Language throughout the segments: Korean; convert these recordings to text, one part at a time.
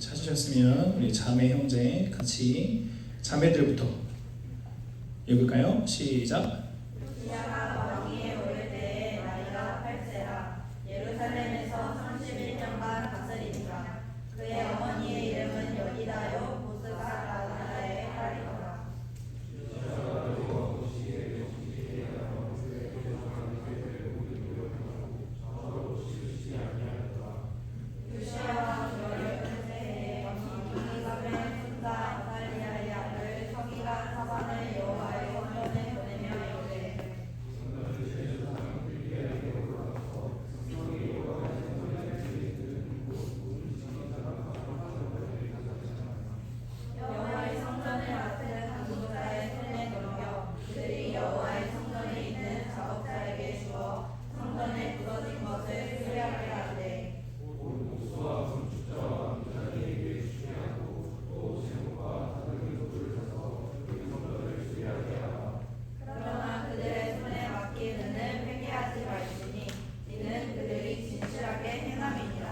찾으셨으면 우리 자매 형제 같이 자매들부터 읽을까요? 시작. 우시야가 왕위에 오를 때에 나이가 8세라 예루살렘에서 31년간 다스리니라. 그의 어머니의 이름은 여기다요 보스가 라다의 딸이더라. 우시야와 16세에 이사벨 손자 아달리아의 아들 서기가 사반을 여호와의 성전에 보내며 이르되 여호와의 성전을 맡은 간부자의 손에 넘겨 그들이 여호와의 성전에 있는 작업자에게 주어 성전에 부서진 것을 수리하게 하되 그러나 그들의 손에 맡기는 회개하지 말지니 이는 그들이 진실하게 행함이니라.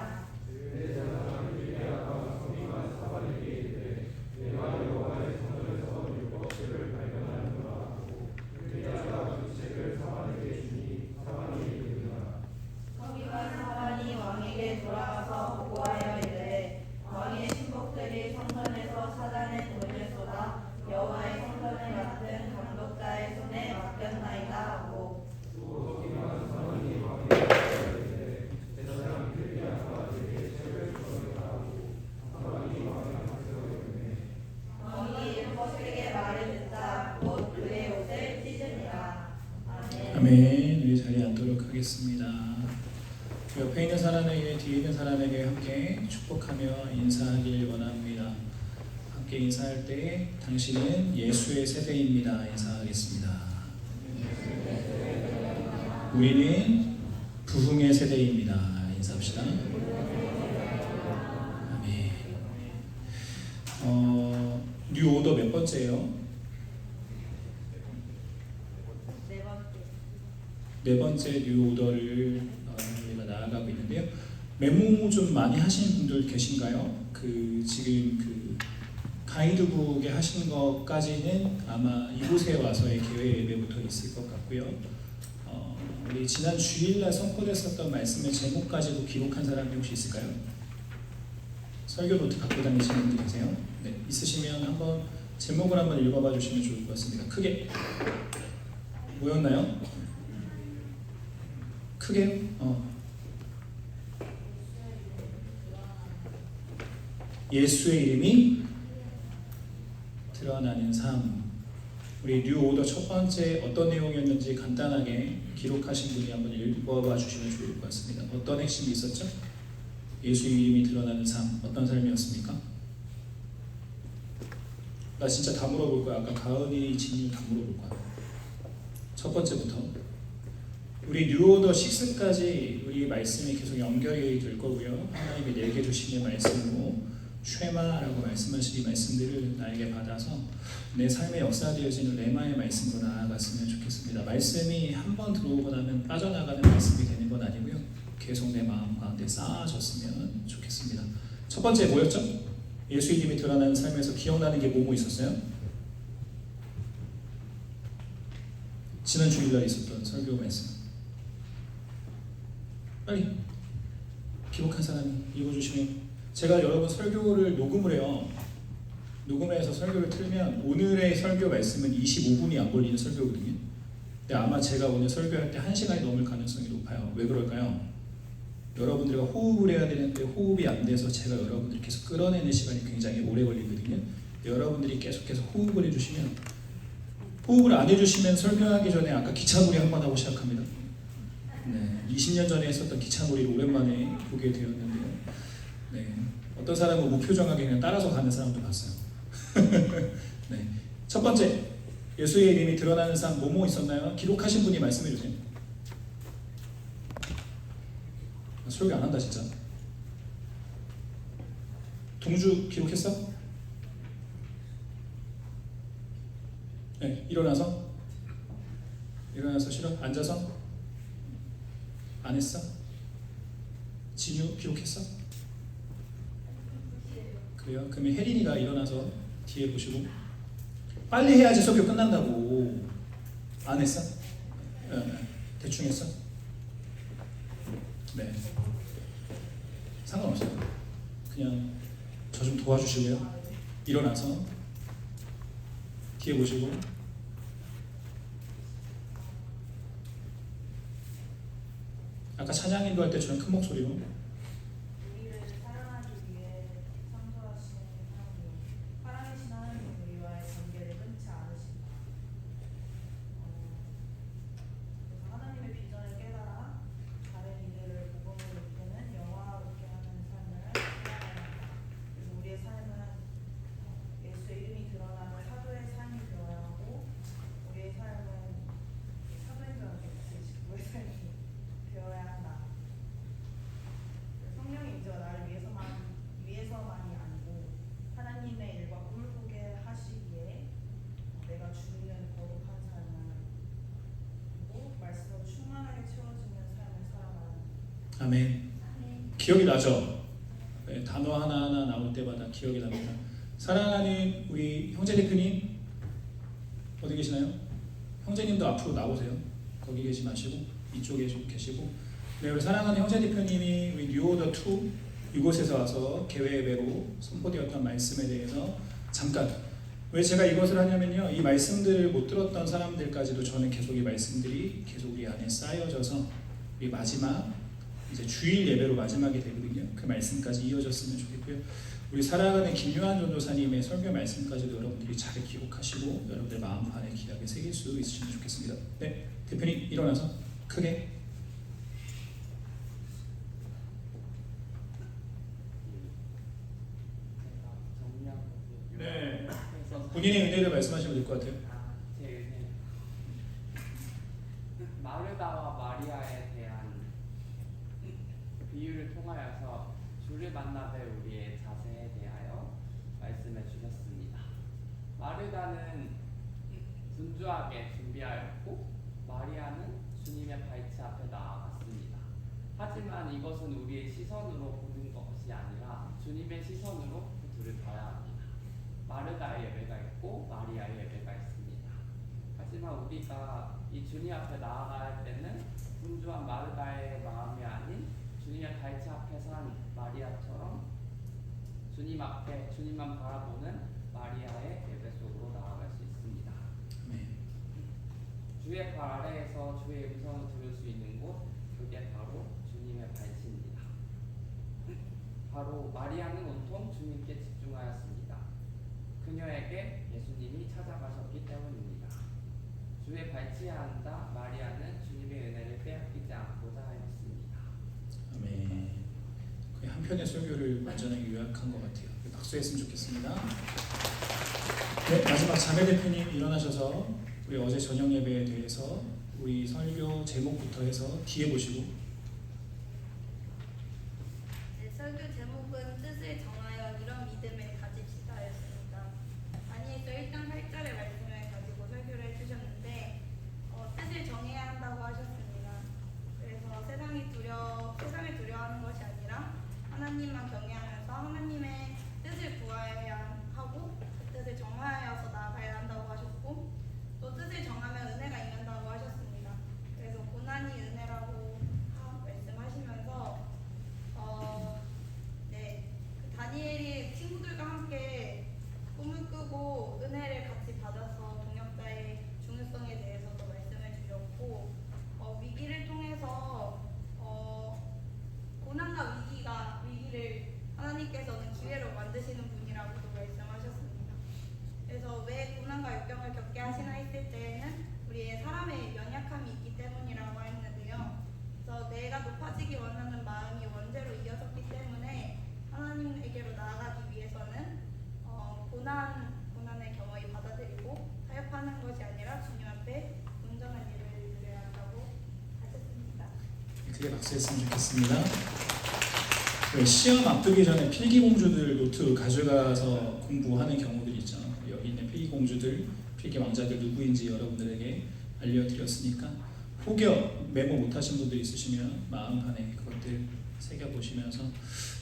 서기가 사반이 왕에게 돌아가서 보고하여 이르되 왕의 신복들이 성전에서 찾아낸 돈을 쏟아 여호와의 성전을 맡은 감독자의 손에 맡겼나이다 하고 왕이 일곱에게 말을 듣자 곧 그의 옷을 찢으니라. 아멘. 아멘. 우리 자리에 앉도록 하겠습니다. 옆에 있는 사람에게 뒤에 있는 사람에게 함께 축복하며 인사하길 원합니다. 함께 인사할 때 당신은 예수의 세대입니다. 인사하겠습니다. 우리는 부흥의 세대입니다. 인사합시다. 아멘. 뉴 오더 몇 번째예요? 네 번째 뉴 오더를 우리가 나아가고 있는데요. 메모 좀 많이 하시는 분들 계신가요? 지금 가이드북에 하신 것까지는 아마 이곳에 와서의 개회 예배부터 있을 것 같고요. 우리 지난 주일날 선포됐었던 말씀의 제목까지도 기록한 사람이 혹시 있을까요? 설교 노트 갖고 다니시는 분들 계세요? 네, 있으시면 한번 제목을 한번 읽어봐 주시면 좋을 것 같습니다. 크게 뭐였나요? 크게 예수의 이름이 드러나는 삶. 우리 뉴 오더 첫 번째 어떤 내용이었는지 간단하게 기록하신 분이 한번 읽어봐 주시면 좋을 것 같습니다. 어떤 핵심이 있었죠? 예수의 이름이 드러나는 삶. 어떤 삶이었습니까? 나 진짜 다 물어볼 거야. 아까 가은이, 진이 다 물어볼 거야. 첫 번째부터 우리 뉴오더 6까지 우리 말씀이 계속 연결이 될 거고요. 하나님이 내게 주시는 말씀으로 쉐마라고 말씀하신 이 말씀들을 나에게 받아서 내 삶에 역사되어지는 레마의 말씀으로 나아갔으면 좋겠습니다. 말씀이 한 번 들어오고 나면 빠져나가는 말씀이 되는 건 아니고요. 계속 내 마음 가운데 쌓아졌으면 좋겠습니다. 첫 번째 뭐였죠? 예수 이름이 드러나는 삶에서 기억나는 게 뭐뭐 있었어요? 지난 주일날 있었던 설교 말씀. 빨리 기록한 사람이 읽어주시면 제가 여러분 설교를 녹음을 해요. 녹음해서 설교를 틀면 오늘의 설교 말씀은 25분이 안 걸리는 설교거든요. 근데 아마 제가 오늘 설교할 때 1시간이 넘을 가능성이 높아요. 왜 그럴까요? 여러분들과 호흡을 해야 되는데 호흡이 안 돼서 제가 여러분들이 계속 끌어내는 시간이 굉장히 오래 걸리거든요. 여러분들이 계속해서 호흡을 해주시면, 호흡을 안 해주시면 설교하기 전에 아까 기차놀이 한번 하고 시작합니다. 네, 20년 전에 했었던 기차놀이를 오랜만에 보게 되었는데요. 네, 어떤 사람은 무표정하게 그냥 따라서 가는 사람도 봤어요. 네, 첫 번째 예수의 이름이 드러나는 삶 뭐뭐 있었나요? 기록하신 분이 말씀해 주세요. 설교 안 한다 진짜. 동주 기록했어? 네, 일어나서 싫어? 앉아서? 안 했어? 진유 기록했어? 그래요? 그러면 혜린이가 일어나서 뒤에 보시고 빨리 해야지 설교 끝난다고. 안 했어? 대충 했어? 네. 상관없어요. 그냥 저 좀 도와주실래요? 일어나서 뒤에 보시고 아까 찬양 인도할 때처럼 큰 목소리로 우리를 사랑하기 위해 창조하신 하나님, 살아계신 하나님 우리와의 관계를 끊지 않으신다. 그래서 하나님의 비전을 깨달아 다른 이들을 복음으로 이끄는 영화롭게 하는 삶을 살아야 한다. 그래서 우리의 삶은 예수의 이름이 드러나는 사도의 삶이 되어야 하고, 우리의 삶은 사도인 줄 알았겠지. 우리의 삶이 되어야 한다. 성령의 임재가 나를 위해서만이 아니고 하나님의 일과 꿈을 꾸게 하시기에 내가 주는 거룩한 삶을 그리고 말씀으로 충만하게 채워지는 삶을 살아가는. 아멘. 기억이 나죠? 네, 단어 하나하나 나올 때마다 기억이 납니다. 사랑하는 우리 형제 대표님 어디 계시나요? 형제님도 앞으로 나오세요. 거기 계시 마시고 이쪽에 좀 계시고. 네, 우리 사랑하는 형제 대표님이 우리 뉴오더 2 이곳에서 와서 개회 예배로 선포되었던 말씀에 대해서 잠깐, 왜 제가 이것을 하냐면요, 이 말씀들을 못 들었던 사람들까지도 저는 계속 이 말씀들이 계속 우리 안에 쌓여져서 우리 마지막 이제 주일 예배로 마지막이 되거든요. 그 말씀까지 이어졌으면 좋겠고요. 우리 사랑하는 김요한 전도사님의 설교 말씀까지도 여러분들이 잘 기억하시고 여러분들 마음판에 귀하게 새길 수 있으시면 좋겠습니다. 네, 대표님 일어나서 크게. 네, 본인의 은혜를 말씀하시면 될 것 같아요. 제 은혜. 마르다와 마리아에 대한 비유를 통하여서 주를 만나뵐 우리의 자세에 대하여 말씀해 주셨습니다. 마르다는 분주하게 준비하였고 마리아는 주님의 발치 앞에 나아갔습니다. 하지만 이것은 우리의 시선으로 보는 것이 아니라 주님의 시선으로 그 둘을 봐야 합니다. 마르다의 예배가 있고 마리아의 예배가 있습니다. 하지만 우리가 이 주님 앞에 나아갈 때는 분주한 마르다의 마음이 아닌 주님의 발치 앞에 선 마리아처럼 주님 앞에 주님만 바라보는 마리아의 예배 속으로 나아갈 수 있습니다. 네. 주의 발 아래에서 주의 음성을 들을 수 있는 곳, 그게 바로 주님의 발치입니다. 바로 마리아는 온통 주님께 집중하였습니다. 그녀에게 예수님이 찾아가셨기 때문입니다. 주의 발치에 앉아 마리아는 주님의 은혜를 빼앗기지 않고자 하였습니다. 아멘. 거의 한 편의 설교를 완전하게 요약한 것 같아요. 박수했으면 좋겠습니다. 네, 마지막 자매 대표님 일어나셔서 우리 어제 저녁 예배에 대해서 우리 설교 제목부터 해서 뒤에 보시고. 네, 설교 제목은 뜻을 정하여 이런 믿음을 가집시다였습니다. 다니엘서 1장 8절의 말씀을 가지고 설교를 해주셨는데 뜻을 정해야 한다고 하셨습니다. 그래서 세상을 두려워하는 것이 아니라 하나님만 경외하면서 하나님의 뜻을 구해야 하고 그 뜻을 정하여서 나아가야 한다고 하셨고, 또 뜻을 정하면 은혜가 임한다고 하셨습니다. 그래서 고난이 은혜라고 말씀하시면서 그 다니엘이 친구들과 함께 꿈을 꾸고 은혜를 같이 받아서 동역자의 중요성에 대해서도 말씀을 주셨고, 위기를 통해서 고난과 위기를 하나님께서는 기회로 만드시는 분이라고도 말씀하셨습니다. 그래서 왜 고난과 역경을 겪게 하시나 했을 때에는 우리의 사람의 연약함이 있기 때문이라고 했는데요. 그래서 내가 높아지기 원하는 마음이 원죄로 이어졌기 때문에 하나님에게로 나아가기 위해서는 고난을 겸허히 받아들이고 타협하는 것이 아니라 주님 앞에 온전한 일을 드려야 한다고 하셨습니다. 크게 박수했으면 좋겠습니다. 네, 시험 앞두기 전에 필기공주들 노트 가져가서 공부하는 경우들이 있죠. 여기 있는 필기공주들, 필기왕자들 누구인지 여러분들에게 알려드렸으니까 혹여 메모 못하신 분들 있으시면 마음판에 그것들 새겨보시면서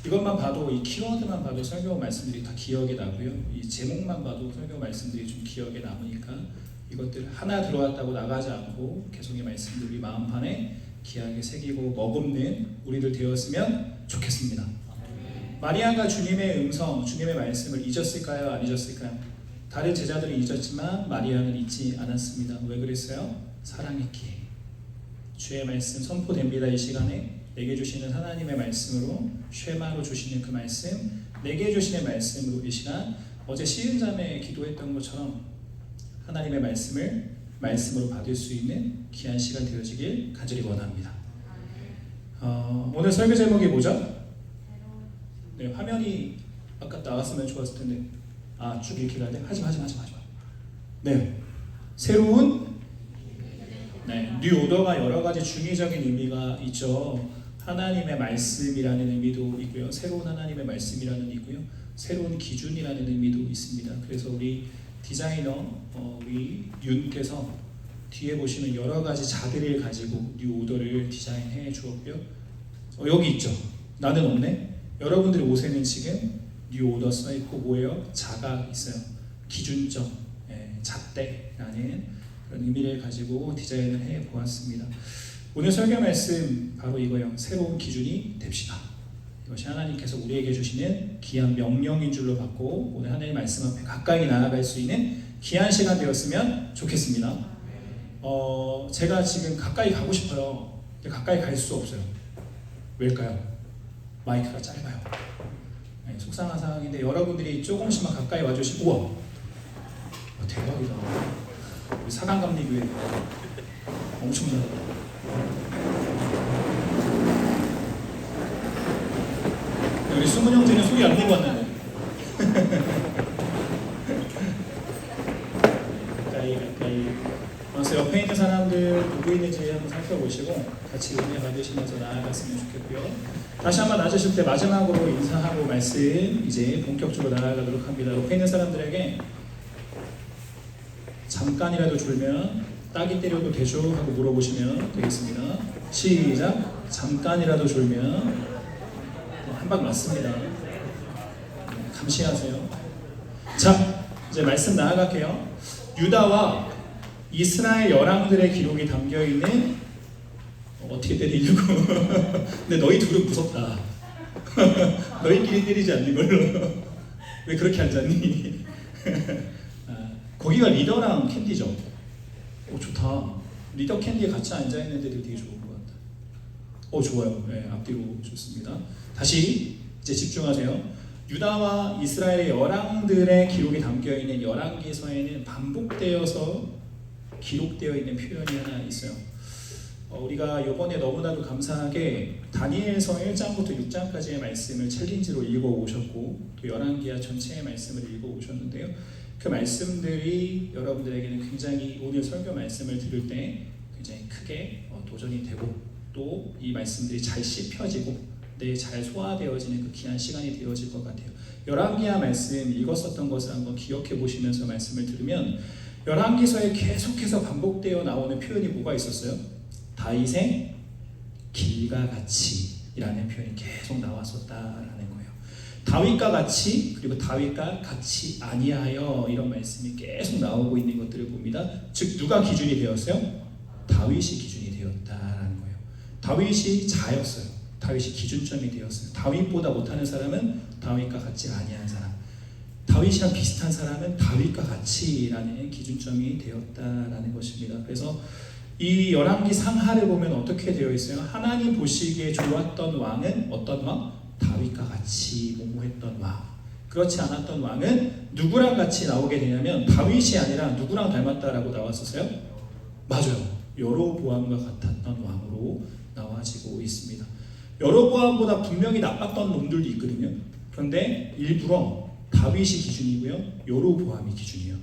이것만 봐도 이 키워드만 봐도 설교 말씀들이 다 기억에 나고요. 이 제목만 봐도 설교 말씀들이 좀 기억에 남으니까 이것들 하나 들어왔다고 나가지 않고 계속의 말씀들 우리 마음판에 귀하게 새기고 머금는 우리들 되었으면 좋겠습니다. 마리아가 주님의 음성, 주님의 말씀을 잊었을까요? 안 잊었을까요? 다른 제자들은 잊었지만 마리아는 잊지 않았습니다. 왜 그랬어요? 사랑했기에. 주의 말씀 선포됩니다. 이 시간에 내게 주시는 하나님의 말씀으로 쉐마로 주시는 그 말씀, 내게 주시는 말씀으로 이 시간 어제 시은자매 기도했던 것처럼 하나님의 말씀을 말씀으로 받을 수 있는 귀한 시간 되어지길 간절히 원합니다. 오늘 설교 제목이 뭐죠? 네, 화면이 아까 나왔으면 좋았을 텐데 쭉 이렇게 가야 돼? 하지마. 네, 새로운 뉴 오더가 여러 가지 중의적인 의미가 있죠. 하나님의 말씀이라는 의미도 있고요, 새로운 하나님의 말씀이라는 있고요, 새로운 기준이라는 의미도 있습니다. 그래서 우리 디자이너 우리 윤께서 뒤에 보시면 여러 가지 자들을 가지고 뉴 오더를 디자인해 주었고요. 여기 있죠. 나는 없네. 여러분들의 옷에는 지금 뉴 오더 써 있고 뭐예요? 자가 있어요. 기준점, 잣대라는 그런 의미를 가지고 디자인을 해 보았습니다. 오늘 설교 말씀 바로 이거예요. 새로운 기준이 됩시다. 이것이 하나님께서 우리에게 주시는 귀한 명령인 줄로 받고 오늘 하나님의 말씀 앞에 가까이 나아갈 수 있는 귀한 시간 되었으면 좋겠습니다. 제가 지금 가까이 가고 싶어요. 근데 가까이 갈 수 없어요. 왜일까요? 마이크가 짧아요. 속상한 상황인데 여러분들이 조금씩만 가까이 와주시면 우와 대박이다. 우리 사강감리교회 엄청나다. 우리 수문 형제는 소리 안 내고 왔는데 가까이 그래서 옆에 있는 사람들 누구 있는지 한번 살펴보시고 같이 은혜 받으시면서 나아갔으면 좋겠고요. 다시 한번 앉으실 때 마지막으로 인사하고 말씀 이제 본격적으로 나아가도록 합니다. 옆에 있는 사람들에게 잠깐이라도 졸면 딱이 때려도 되죠? 하고 물어보시면 되겠습니다. 시작. 잠깐이라도 졸면 한 방 맞습니다. 감시하세요. 자, 이제 말씀 나아갈게요. 유다와 이스라엘 열왕들의 기록이 담겨있는 어떻게 때리려고 근데 너희 둘은 무섭다. 너희끼리 때리지 않는 걸로 왜 그렇게 앉았니? 거기가 리더랑 캔디죠. 좋다. 리더 캔디에 같이 앉아있는 데도 되게 좋은 것 같다. 좋아요. 앞뒤로 좋습니다. 다시 이제 집중하세요. 유다와 이스라엘의 열왕들의 기록이 담겨있는 열왕기서에는 반복되어서 기록되어 있는 표현이 하나 있어요. 우리가 이번에 너무나도 감사하게 다니엘서 1장부터 6장까지의 말씀을 챌린지로 읽어오셨고 또 열왕기하 전체의 말씀을 읽어오셨는데요. 그 말씀들이 여러분들에게는 굉장히 오늘 설교 말씀을 들을 때 굉장히 크게 도전이 되고 또 이 말씀들이 잘 씹혀지고 잘 소화되어지는 그 귀한 시간이 되어질 것 같아요. 열왕기하 말씀 읽었었던 것을 한번 기억해 보시면서 말씀을 들으면 열왕기서에 계속해서 반복되어 나오는 표현이 뭐가 있었어요? 다윗의 길과 같이라는 표현이 계속 나왔었다라는 거예요. 다윗과 같이 그리고 다윗과 같이 아니하여 이런 말씀이 계속 나오고 있는 것들을 봅니다. 즉 누가 기준이 되었어요? 다윗이 기준이 되었다라는 거예요. 다윗이 자였어요. 다윗이 기준점이 되었어요. 다윗보다 못하는 사람은 다윗과 같이 아니한 사람, 다윗이랑 비슷한 사람은 다윗과 같이라는 기준점이 되었다라는 것입니다. 그래서 이 열왕기 상하를 보면 어떻게 되어 있어요? 하나님 보시기에 좋았던 왕은 어떤 왕? 다윗과 같이 모모했던 왕. 그렇지 않았던 왕은 누구랑 같이 나오게 되냐면 다윗이 아니라 누구랑 닮았다라고 나왔었어요? 맞아요. 여로보암과 같았던 왕으로 나와지고 있습니다. 여로보암보다 분명히 나빴던 놈들도 있거든요. 그런데 일부러 다윗이 기준이고요, 여로보암이 기준이에요.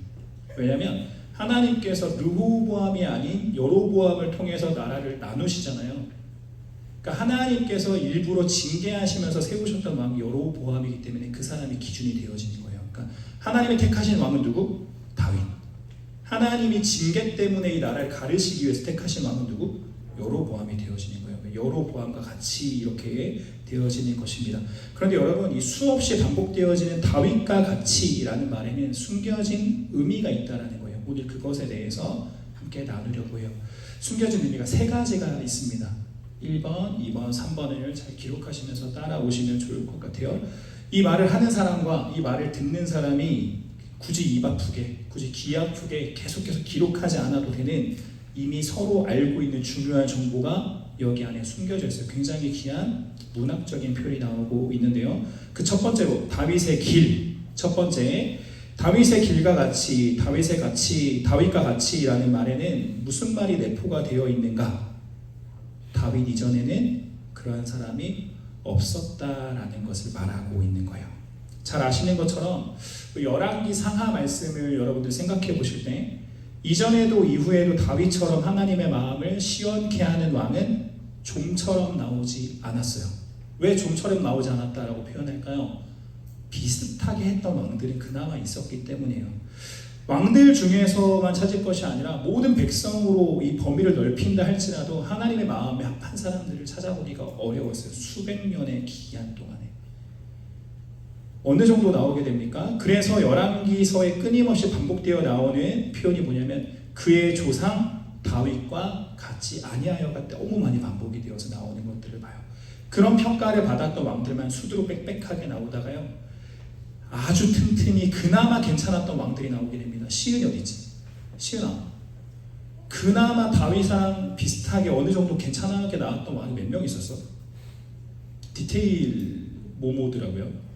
왜냐하면 하나님께서 르호보암이 아닌 여로보암을 통해서 나라를 나누시잖아요. 그러니까 하나님께서 일부러 징계하시면서 세우셨던 왕이 여로보암이기 때문에 그 사람이 기준이 되어지는 거예요. 그러니까 하나님이 택하신 왕은 누구? 다윗. 하나님이 징계 때문에 이 나라를 가르시기 위해서 택하신 왕은 누구? 여로보암이 되어지는 거예요. 거예요. 여로보암과 같이 이렇게 되어지는 것입니다. 그런데 여러분, 이 수없이 반복되어지는 다윗과 같이라는 말에는 숨겨진 의미가 있다라는 거예요. 오늘 그것에 대해서 함께 나누려고 해요. 숨겨진 의미가 세 가지가 있습니다. 1번, 2번, 3번을 잘 기록하시면서 따라오시면 좋을 것 같아요. 이 말을 하는 사람과 이 말을 듣는 사람이 굳이 입 아프게, 굳이 귀 아프게 계속해서 기록하지 않아도 되는 이미 서로 알고 있는 중요한 정보가 여기 안에 숨겨져 있어요. 굉장히 귀한 문학적인 표현이 나오고 있는데요. 그 첫 번째로 다윗의 길. 첫 번째, 다윗의 길과 같이, 다윗과 같이라는 말에는 무슨 말이 내포가 되어 있는가? 다윗 이전에는 그러한 사람이 없었다라는 것을 말하고 있는 거예요. 잘 아시는 것처럼 열왕기 상하 말씀을 여러분들 생각해 보실 때 이전에도 이후에도 다윗처럼 하나님의 마음을 시원케 하는 왕은 좀처럼 나오지 않았어요. 왜 좀처럼 나오지 않았다라고 표현할까요? 비슷하게 했던 왕들이 그나마 있었기 때문이에요. 왕들 중에서만 찾을 것이 아니라 모든 백성으로 이 범위를 넓힌다 할지라도 하나님의 마음에 합한 사람들을 찾아보기가 어려웠어요. 수백 년의 기간 동안에. 어느 정도 나오게 됩니까? 그래서 열왕기서에 끊임없이 반복되어 나오는 표현이 뭐냐면 그의 조상 다윗과 같이 아니하여가 너무 많이 반복이 되어서 나오는 것들을 봐요. 그런 평가를 받았던 왕들만 수두룩 빽빽하게 나오다가요, 아주 틈틈이 그나마 괜찮았던 왕들이 나오게 됩니다. 시은이 어디 있지? 시은아, 그나마 다윗이랑 비슷하게 어느 정도 괜찮게 나왔던 왕이 몇 명 있었어? 디테일 뭐뭐더라고요.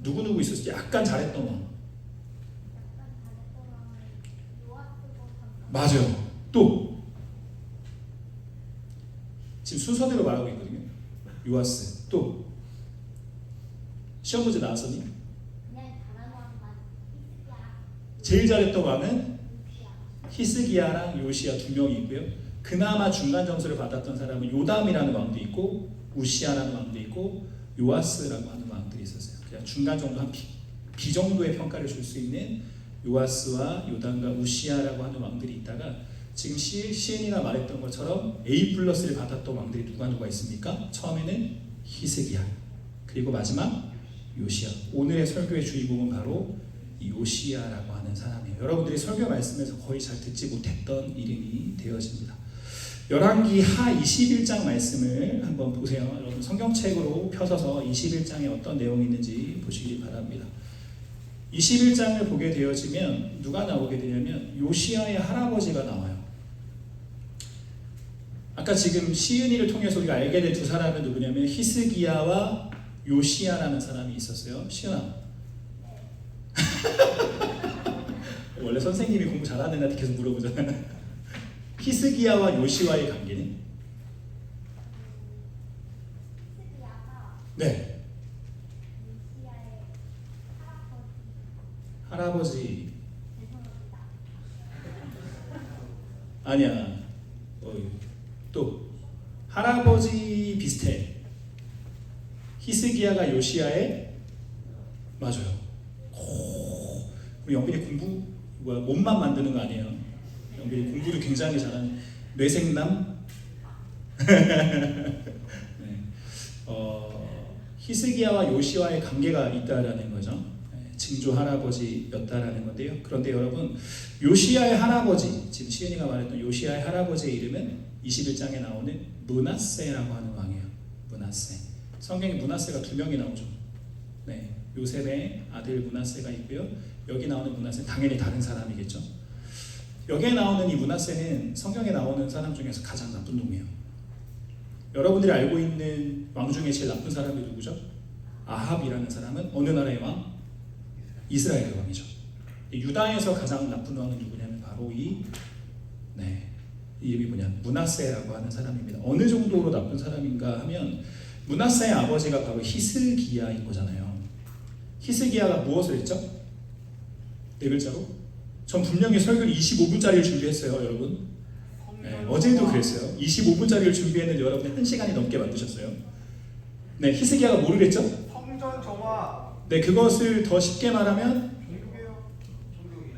누구 있었어? 약간 잘했던 왕. 맞아요. 또 지금 순서대로 말하고 있거든요. 요아스. 또 시험 문제 나왔었니? 제일 잘했던 왕은 히스기야랑 요시야 두 명이 있고요. 그나마 중간 점수를 받았던 사람은 요담이라는 왕도 있고 우시야라는 왕도 있고 요아스라고 하는 왕들이 있었어요. 그냥 중간 정도 한 B 정도의 평가를 줄 수 있는 요아스와 요담과 우시야라고 하는 왕들이 있다가 지금 시은이가 말했던 것처럼 A+를 받았던 왕들이 누가 있습니까? 처음에는 히스기야, 그리고 마지막 요시야. 오늘의 설교의 주인공은 바로 이 요시야라고 하는 사람이에요. 여러분들이 설교 말씀에서 거의 잘 듣지 못했던 이름이 되어집니다. 열왕기 하 21장 말씀을 한번 보세요. 여러분 성경책으로 펴서서 21장에 어떤 내용이 있는지 보시기 바랍니다. 21장을 보게 되어지면 누가 나오게 되냐면 요시야의 할아버지가 나와요. 아까 지금 시은이를 통해서 우리가 알게 된 두 사람은 누구냐면 히스기야와 요시야라는 사람이 있었어요. 시은아, 원래 선생님이 공부 잘하는 애한테 계속 물어보잖아. 히스기야와 요시와의 관계는? 네. 할아버지. 아니야. 또 할아버지 비슷해. 히스기야가 요시야의 맞아요. 우리 영빈이 공부 몸만 만드는 거 아니에요. 영빈이 공부를 굉장히 잘하는 뇌생남. 네. 히스기야와 요시와의 관계가 있다라는 거죠. 증조 할아버지였다라는 건데요. 그런데 여러분, 요시야의 할아버지, 지금 시은이가 말했던 요시야의 할아버지의 이름은 21장에 나오는 므낫세라고 하는 왕이에요. 므낫세. 성경에 므낫세가 두 명이 나오죠. 네, 요셉의 아들 므낫세가 있고요. 여기 나오는 므낫세는 당연히 다른 사람이겠죠. 여기에 나오는 이 므낫세는 성경에 나오는 사람 중에서 가장 나쁜 놈이에요. 여러분들이 알고 있는 왕 중에 제일 나쁜 사람이 누구죠? 아합이라는 사람은 어느 나라의 왕? 이스라엘의 왕이죠. 유다에서 가장 나쁜 왕은 누구냐면 바로 이름이 므낫세라고 하는 사람입니다. 어느 정도로 나쁜 사람인가 하면 므낫세의 아버지가 바로 히스기야인 거잖아요. 히스기야가 무엇을 했죠? 네 글자로? 전 분명히 설교를 25분짜리를 준비했어요, 여러분. 네, 어제도 그랬어요. 25분짜리를 준비했는데 여러분이 1시간이 넘게 만드셨어요. 네, 히스기야가 뭐를 했죠? 성전 정화. 네, 그것을 더 쉽게 말하면 종교개혁.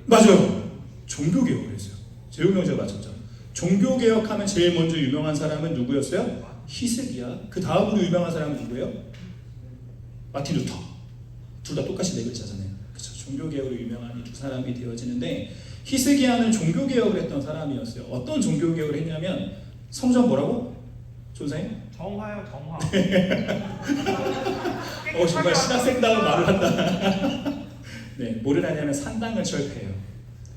맞아요. 종교개혁을 했어요. 재용명제가 맞췄죠. 종교 개혁하면 제일 먼저 유명한 사람은 누구였어요? 히스기야. 그 다음으로 유명한 사람은 누구예요? 마틴 루터. 둘 다 똑같이 네 글자잖아요. 그렇죠. 종교 개혁으로 유명한 이 두 사람이 되어지는데 히스기야는 종교 개혁을 했던 사람이었어요. 어떤 종교 개혁을 했냐면 성전 뭐라고? 조사님? 정화요 정화. 정말 신학생다운 말을 한다. 네, 뭐를 하냐면 산당을 철폐해요.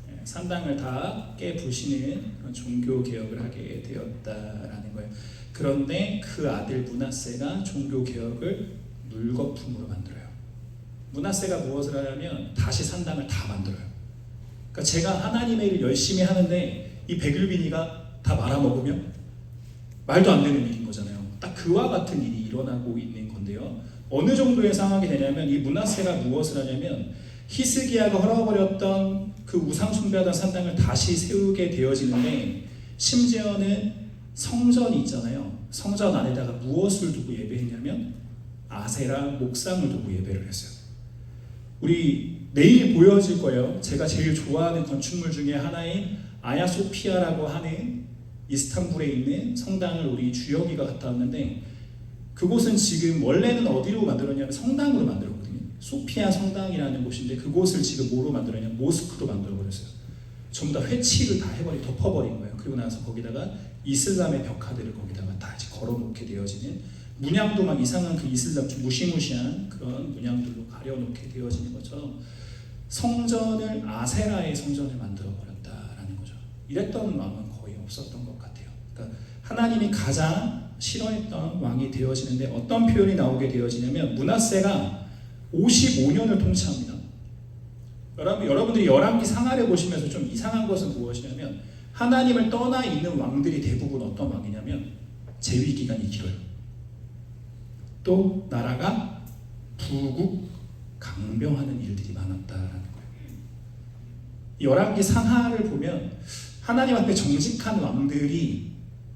네, 산당을 다 깨부시는 그런 종교 개혁을 하게 되었다라는 거예요. 그런데 그 아들 므낫세가 종교 개혁을 물거품으로 만들어요. 므낫세가 무엇을 하냐면 다시 산당을 다 만들어요. 그러니까 제가 하나님의 일을 열심히 하는데 이 베글빈이가 다 말아먹으면 말도 안 되는 일인 거잖아요. 딱 그와 같은 일이 일어나고 있는 건데요. 어느 정도의 상황이 되냐면 이 므낫세가 무엇을 하냐면 히스기야가 헐어버렸던 그 우상 숭배하던 산당을 다시 세우게 되어지는데 심지어는 성전이 있잖아요. 성전 안에다가 무엇을 두고 예배했냐면 아세라 목상을 두고 예배를 했어요. 우리 내일 보여질 거예요. 제가 제일 좋아하는 건축물 중에 하나인 아야소피아라고 하는 이스탄불에 있는 성당을 우리 주혁이가 갔다 왔는데 그곳은 지금 원래는 어디로 만들었냐면 성당으로 만들었거든요. 소피아 성당이라는 곳인데 그곳을 지금 뭐로 만들었냐면 모스크로 만들어버렸어요. 전부 다 회치를 다 덮어버린 거예요. 그리고 나서 거기다가 이슬람의 벽화들을 거기다가 다 이제 걸어놓게 되어지는 문양도 막 이상한 그 이슬람 좀 무시무시한 그런 문양들로 가려놓게 되어지는 것처럼 성전을 아세라의 성전을 만들어버렸다라는 거죠. 이랬던 왕은 거의 없었던 것 같아요. 그러니까 하나님이 가장 싫어했던 왕이 되어지는데 어떤 표현이 나오게 되어지냐면 므낫세가 55년을 통치합니다. 여러분들이 열왕기 상하를 보시면서 좀 이상한 것은 무엇이냐면 하나님을 떠나 있는 왕들이 대부분 어떤 왕이냐면 재위 기간이 길어요. 또 나라가 부국 강병하는 일들이 많았다라는 거예요. 열왕기 상하를 보면 하나님 앞에 정직한 왕들이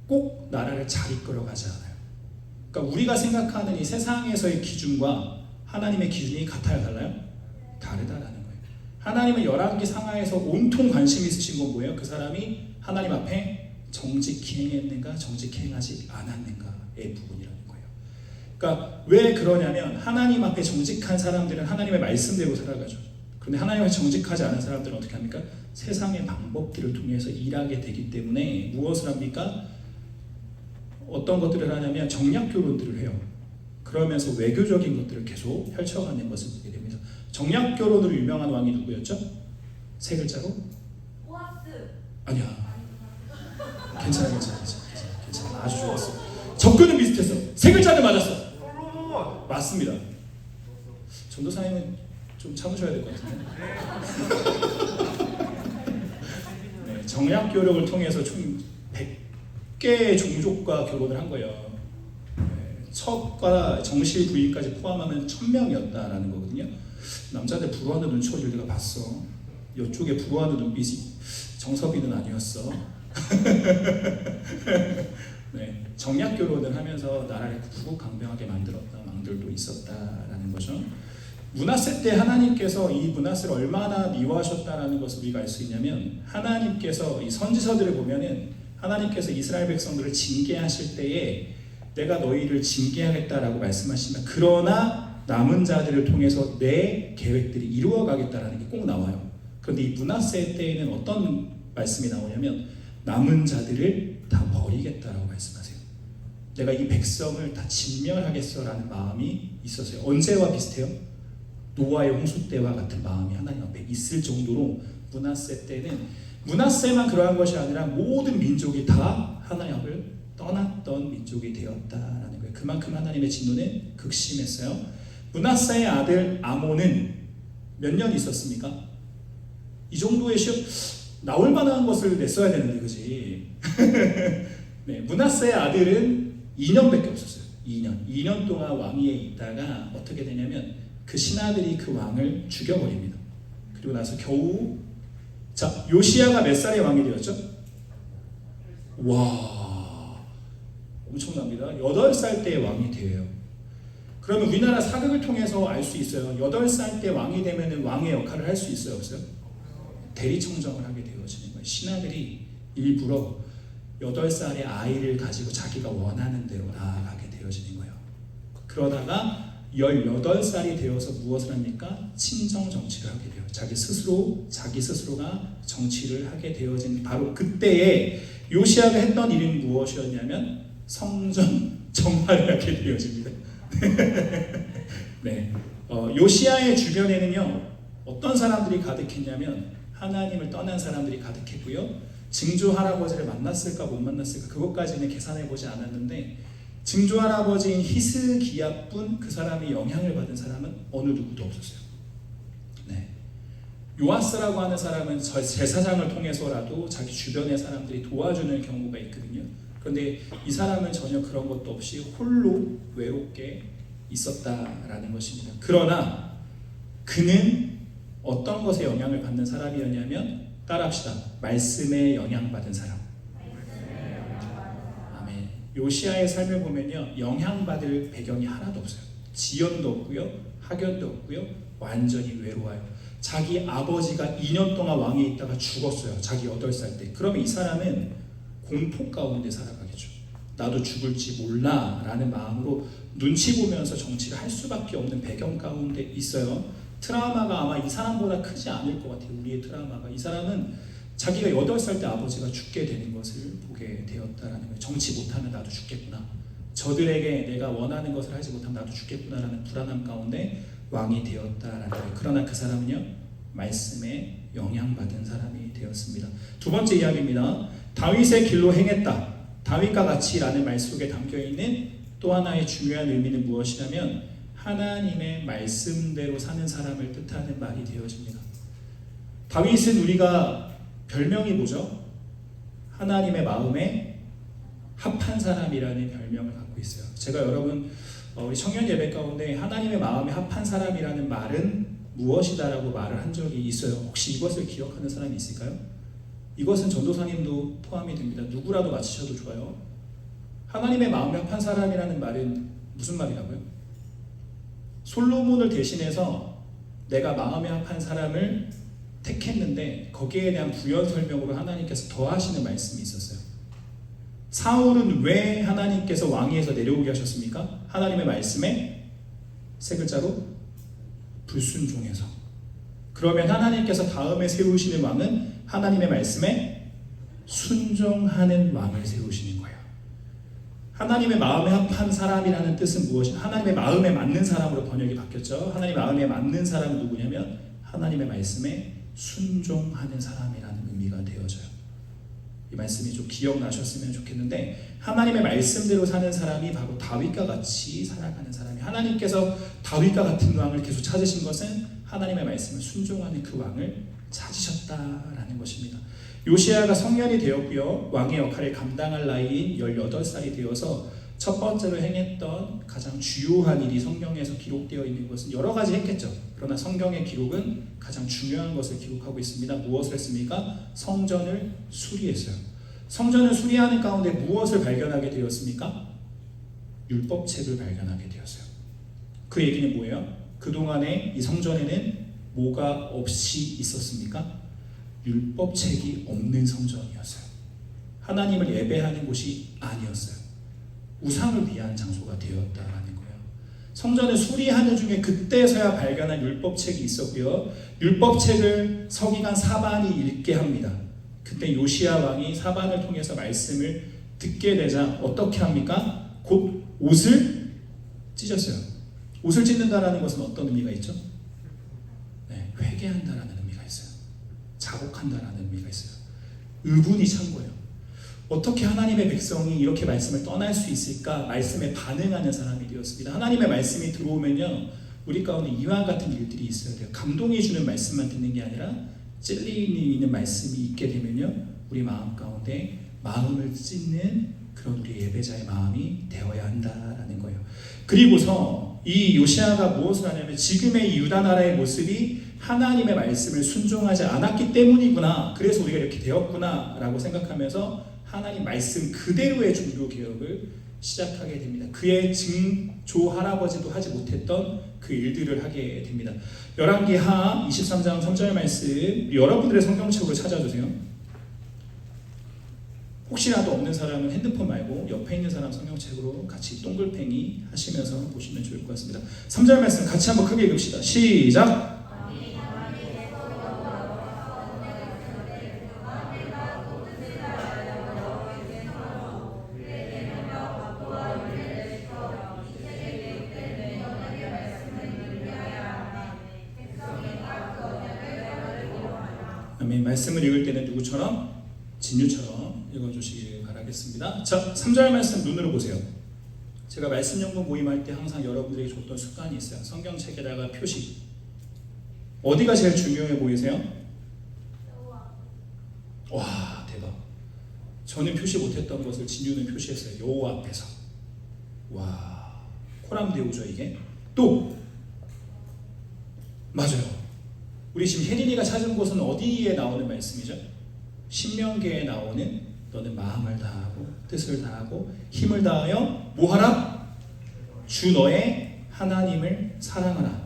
꼭 나라를 잘 이끌어가지 않아요. 그러니까 우리가 생각하는 이 세상에서의 기준과 하나님의 기준이 같아요, 달라요? 다르다라는 거예요. 하나님은 열왕기 상하에서 온통 관심 있으신 건 뭐예요? 그 사람이 하나님 앞에 정직히 행했는가, 정직히 행하지 않았는가의 부분이라는 거예요. 그러니까 왜 그러냐면 하나님 앞에 정직한 사람들은 하나님의 말씀대로 살아가죠. 그런데 하나님 앞에 정직하지 않은 사람들은 어떻게 합니까? 세상의 방법들을 통해서 일하게 되기 때문에 무엇을 합니까? 어떤 것들을 하냐면 정략교론들을 해요. 그러면서 외교적인 것들을 계속 펼쳐가는 것을 보게 됩니다. 정략교론으로 유명한 왕이 누구였죠? 세 글자로? 보아스. 아니야. 괜찮아. 아주 좋았어. 접근은 비슷했어. 세 글자는 맞았어. 솔로몬. 맞습니다. 전도사님은 좀 참으셔야 될 것 같은데. 네, 정략교력을 통해서 총 100개의 종족과 결혼을 한 거예요. 첩과 정실 부인까지 포함하면 1000명이었다라는 거거든요. 남자들 부러워하는 눈초리를 내가 봤어. 이쪽에 부러워하는 눈빛이 정섭이는 아니었어. 네, 정략 결혼을 하면서 나라를 구국강병하게 만들었던 왕들도 있었다라는 거죠. 므낫세 때 하나님께서 이 므낫세를 얼마나 미워하셨다라는 것을 우리가 알 수 있냐면 하나님께서 이 선지서들을 보면은 하나님께서 이스라엘 백성들을 징계하실 때에 내가 너희를 징계하겠다라고 말씀하시면 그러나 남은 자들을 통해서 내 계획들이 이루어가겠다라는 게 꼭 나와요. 그런데 이 므낫세 때에는 어떤 말씀이 나오냐면 남은 자들을 다 버리겠다라고 말씀하세요. 내가 이 백성을 다 진멸하겠어라는 마음이 있었어요. 언제와 비슷해요? 노아의 홍수 때와 같은 마음이 하나님 앞에 있을 정도로 므낫세 때는 므낫세만 그러한 것이 아니라 모든 민족이 다 하나님 앞을 떠났던 민족이 되었다라는 거예요. 그만큼 하나님의 진노는 극심했어요. 므낫세의 아들 아몬은 몇 년 있었습니까? 이 정도의 시험 나올 만한 것을 냈어야 되는데 그지? 네, 므낫세의 아들은 2년밖에 없었어요. 2년 동안 왕위에 있다가 어떻게 되냐면 그 신하들이 그 왕을 죽여버립니다. 그리고 나서 겨우 자 요시야가 몇 살의 왕이 되었죠? 와 엄청납니다. 8살 때 왕이 돼요. 그러면 우리나라 사극을 통해서 알 수 있어요. 8살 때 왕이 되면 왕의 역할을 할 수 있어요, 없어요? 대리청정을 하게 되어지는 거예요. 신하들이 일부러 8살의 아이를 가지고 자기가 원하는 대로 나아가게 되어지는 거예요. 그러다가 18살이 되어서 무엇을 합니까? 친정 정치를 하게 돼요. 자기 스스로가 정치를 하게 되어진 바로 그때에 요시아가 했던 일은 무엇이었냐면 성전 정화를 하게 되어집니다. 네, 요시아의 주변에는요 어떤 사람들이 가득했냐면 하나님을 떠난 사람들이 가득했고요. 증조 할아버지를 만났을까 못 만났을까 그것까지는 계산해 보지 않았는데 증조 할아버지인 히스기야뿐 그 사람이 영향을 받은 사람은 어느 누구도 없었어요. 네. 요아스라고 하는 사람은 제사장을 통해서라도 자기 주변의 사람들이 도와주는 경우가 있거든요. 그런데 이 사람은 전혀 그런 것도 없이 홀로 외롭게 있었다라는 것입니다. 그러나 그는 어떤 것에 영향을 받는 사람이었냐면 따라합시다. 말씀에 영향받은 사람. 아멘. 요시아의 삶을 보면요 영향받을 배경이 하나도 없어요. 지연도 없고요, 학연도 없고요, 완전히 외로워요. 자기 아버지가 2년 동안 왕에 있다가 죽었어요. 자기 8살 때. 그러면 이 사람은 공포 가운데 살아가겠죠. 나도 죽을지 몰라 라는 마음으로 눈치 보면서 정치를 할 수밖에 없는 배경 가운데 있어요. 트라우마가 아마 이 사람보다 크지 않을 것 같아요. 우리의 트라우마가. 이 사람은 자기가 8살 때 아버지가 죽게 되는 것을 보게 되었다라는 거예요. 정치 못하면 나도 죽겠구나. 저들에게 내가 원하는 것을 하지 못하면 나도 죽겠구나라는 불안함 가운데 왕이 되었다라는 거예요. 그러나 그 사람은요 말씀에 영향받은 사람이 되었습니다. 두 번째 이야기입니다. 다윗의 길로 행했다. 다윗과 같이라는 말 속에 담겨있는 또 하나의 중요한 의미는 무엇이냐면 하나님의 말씀대로 사는 사람을 뜻하는 말이 되어집니다. 다윗은 우리가 별명이 뭐죠? 하나님의 마음에 합한 사람이라는 별명을 갖고 있어요. 제가 여러분 우리 청년 예배 가운데 하나님의 마음에 합한 사람이라는 말은 무엇이다라고 말을 한 적이 있어요. 혹시 이것을 기억하는 사람이 있을까요? 이것은 전도사님도 포함이 됩니다. 누구라도 맞히셔도 좋아요. 하나님의 마음에 합한 사람이라는 말은 무슨 말이라고요? 솔로몬을 대신해서 내가 마음에 합한 사람을 택했는데 거기에 대한 부연 설명으로 하나님께서 더하시는 말씀이 있었어요. 사울은 왜 하나님께서 왕위에서 내려오게 하셨습니까? 하나님의 말씀에 세 글자로 불순종해서. 그러면 하나님께서 다음에 세우시는 왕은 하나님의 말씀에 순종하는 왕을 세우시는 거예요. 하나님의 마음에 합한 사람이라는 뜻은 무엇이냐? 하나님의 마음에 맞는 사람으로 번역이 바뀌었죠. 하나님의 마음에 맞는 사람은 누구냐면 하나님의 말씀에 순종하는 사람이라는 의미가 되어져요. 이 말씀이 좀 기억나셨으면 좋겠는데 하나님의 말씀대로 사는 사람이 바로 다윗과 같이 살아가는 사람이 하나님께서 다윗과 같은 왕을 계속 찾으신 것은 하나님의 말씀을 순종하는 그 왕을 찾으셨다라는 것입니다. 요시아가 성년이 되었고요. 왕의 역할을 감당할 나이인 18살이 되어서 첫 번째로 행했던 가장 주요한 일이 성경에서 기록되어 있는 것은 여러 가지 했겠죠. 그러나 성경의 기록은 가장 중요한 것을 기록하고 있습니다. 무엇을 했습니까? 성전을 수리했어요. 성전을 수리하는 가운데 무엇을 발견하게 되었습니까? 율법책을 발견하게 되었어요. 그 얘기는 뭐예요? 그동안에 이 성전에는 뭐가 없이 있었습니까? 율법책이 없는 성전이었어요. 하나님을 예배하는 곳이 아니었어요. 우상을 위한 장소가 되었다라는 거예요. 성전을 수리하는 중에 그때서야 발견한 율법책이 있었고요. 율법책을 서기관 사반이 읽게 합니다. 그때 요시아 왕이 사반을 통해서 말씀을 듣게 되자 어떻게 합니까? 곧 옷을 찢었어요. 옷을 찢는다라는 것은 어떤 의미가 있죠? 네, 회개한다라는 의미가 있어요. 자복한다라는 의미가 있어요. 의분이 찬 거예요. 어떻게 하나님의 백성이 이렇게 말씀을 떠날 수 있을까? 말씀에 반응하는 사람이 되었습니다. 하나님의 말씀이 들어오면요, 우리 가운데 이와 같은 일들이 있어야 돼요. 감동이 주는 말씀만 듣는 게 아니라 찔리는 말씀이 있게 되면요, 우리 마음 가운데 마음을 찢는 그런 우리 예배자의 마음이 되어야 한다라는 거예요. 그리고서 이 요시아가 무엇을 하냐면 지금의 유다 나라의 모습이 하나님의 말씀을 순종하지 않았기 때문이구나, 그래서 우리가 이렇게 되었구나 라고 생각하면서 하나님 말씀 그대로의 종교 개혁을 시작하게 됩니다. 그의 증조 할아버지도 하지 못했던 그 일들을 하게 됩니다. 열왕기하 23장 3절 말씀 여러분들의 성경책으로 찾아주세요. 혹시라도 없는 사람은 핸드폰 말고 옆에 있는 사람 성경책으로 같이 동글팽이 하시면서 보시면 좋을 것 같습니다. 3절 말씀 같이 한번 크게 읽읍시다. 시작! 아멘. 말씀을 읽을 때는 누구처럼? 진유처럼 읽어주시길 바라겠습니다. 자, 3절 말씀 눈으로 보세요. 제가 말씀 연구 모임할 때 항상 여러분들에게 줬던 습관이 있어요. 성경책에다가 표시. 어디가 제일 중요해 보이세요? 와, 대박. 저는 표시 못했던 것을 진유는 표시했어요. 여호와 앞에서. 와, 코람데오죠 이게. 또 맞아요. 우리 지금 혜린이가 찾은 곳은 어디에 나오는 말씀이죠? 신명기에 나오는 너는 마음을 다하고 뜻을 다하고 힘을 다하여 뭐하라? 주 너의 하나님을 사랑하라.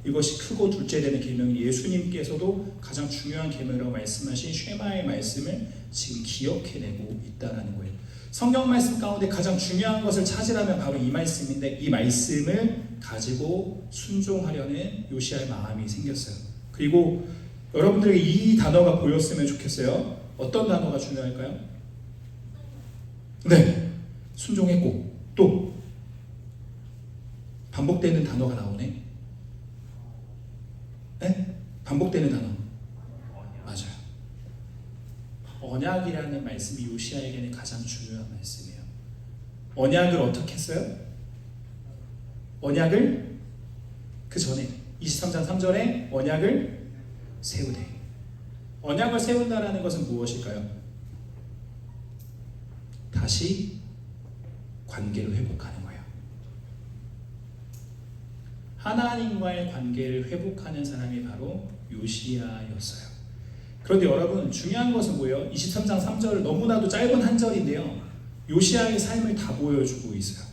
이것이 크고 둘째 되는 계명이 예수님께서도 가장 중요한 계명이라고 말씀하신 쉐마의 말씀을 지금 기억해내고 있다는 거예요. 성경 말씀 가운데 가장 중요한 것을 찾으라면 바로 이 말씀인데 이 말씀을 가지고 순종하려는 요시아의 마음이 생겼어요. 그리고 여러분들에게 이 단어가 보였으면 좋겠어요. 어떤 단어가 중요할까요? 네, 순종했고 또 반복되는 단어가 나오네. 네? 반복되는 단어. 맞아요. 언약이라는 말씀이 요시아에게는 가장 중요한 말씀이에요. 언약을 어떻게 했어요? 언약을 그 전에 23장 3절에 언약을 세우되. 언약을 세운다라는 것은 무엇일까요? 다시 관계를 회복하는 거예요. 하나님과의 관계를 회복하는 사람이 바로 요시야였어요. 그런데 여러분 중요한 것은 뭐예요? 23장 3절 너무나도 짧은 한 절인데요. 요시야의 삶을 다 보여주고 있어요.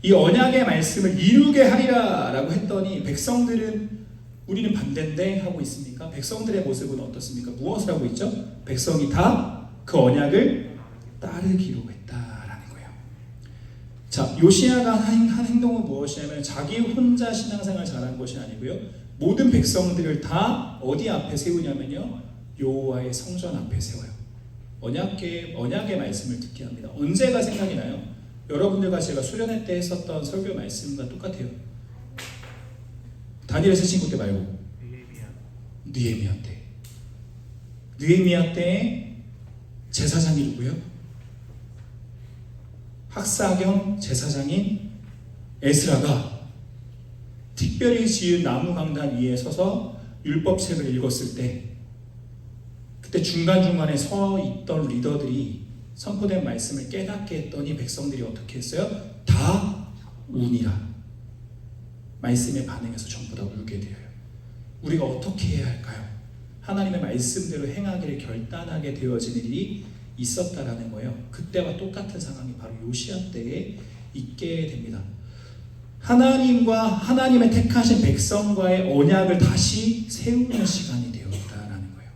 이 언약의 말씀을 이루게 하리라 라고 했더니 백성들은 우리는 반대인데 하고 있습니까? 백성들의 모습은 어떻습니까? 무엇을 하고 있죠? 백성이 다 그 언약을 따르기로 했다라는 거예요. 자, 요시야가 한 행동은 무엇이냐면 자기 혼자 신앙생활 잘한 것이 아니고요. 모든 백성들을 다 어디 앞에 세우냐면요. 여호와의 성전 앞에 세워요. 언약의 말씀을 듣게 합니다. 언제가 생각이 나요? 여러분들과 제가 수련회 때 했었던 설교 말씀과 똑같아요. 다니엘 새 친구 때 말고 느헤미야 때. 느헤미야 때 제사장이 누구요? 학사 겸 제사장인 에스라가 특별히 지은 나무 강단 위에 서서 율법책을 읽었을 때 그때 중간중간에 서 있던 리더들이 선포된 말씀을 깨닫게 했더니 백성들이 어떻게 했어요? 다 우니라. 말씀에 반응해서 전부 다 울게 되어요. 우리가 어떻게 해야 할까요? 하나님의 말씀대로 행하기를 결단하게 되어지는 일이 있었다라는 거예요. 그때와 똑같은 상황이 바로 요시야 때에 있게 됩니다. 하나님과 하나님의 택하신 백성과의 언약을 다시 세우는 시간이 되었다라는 거예요.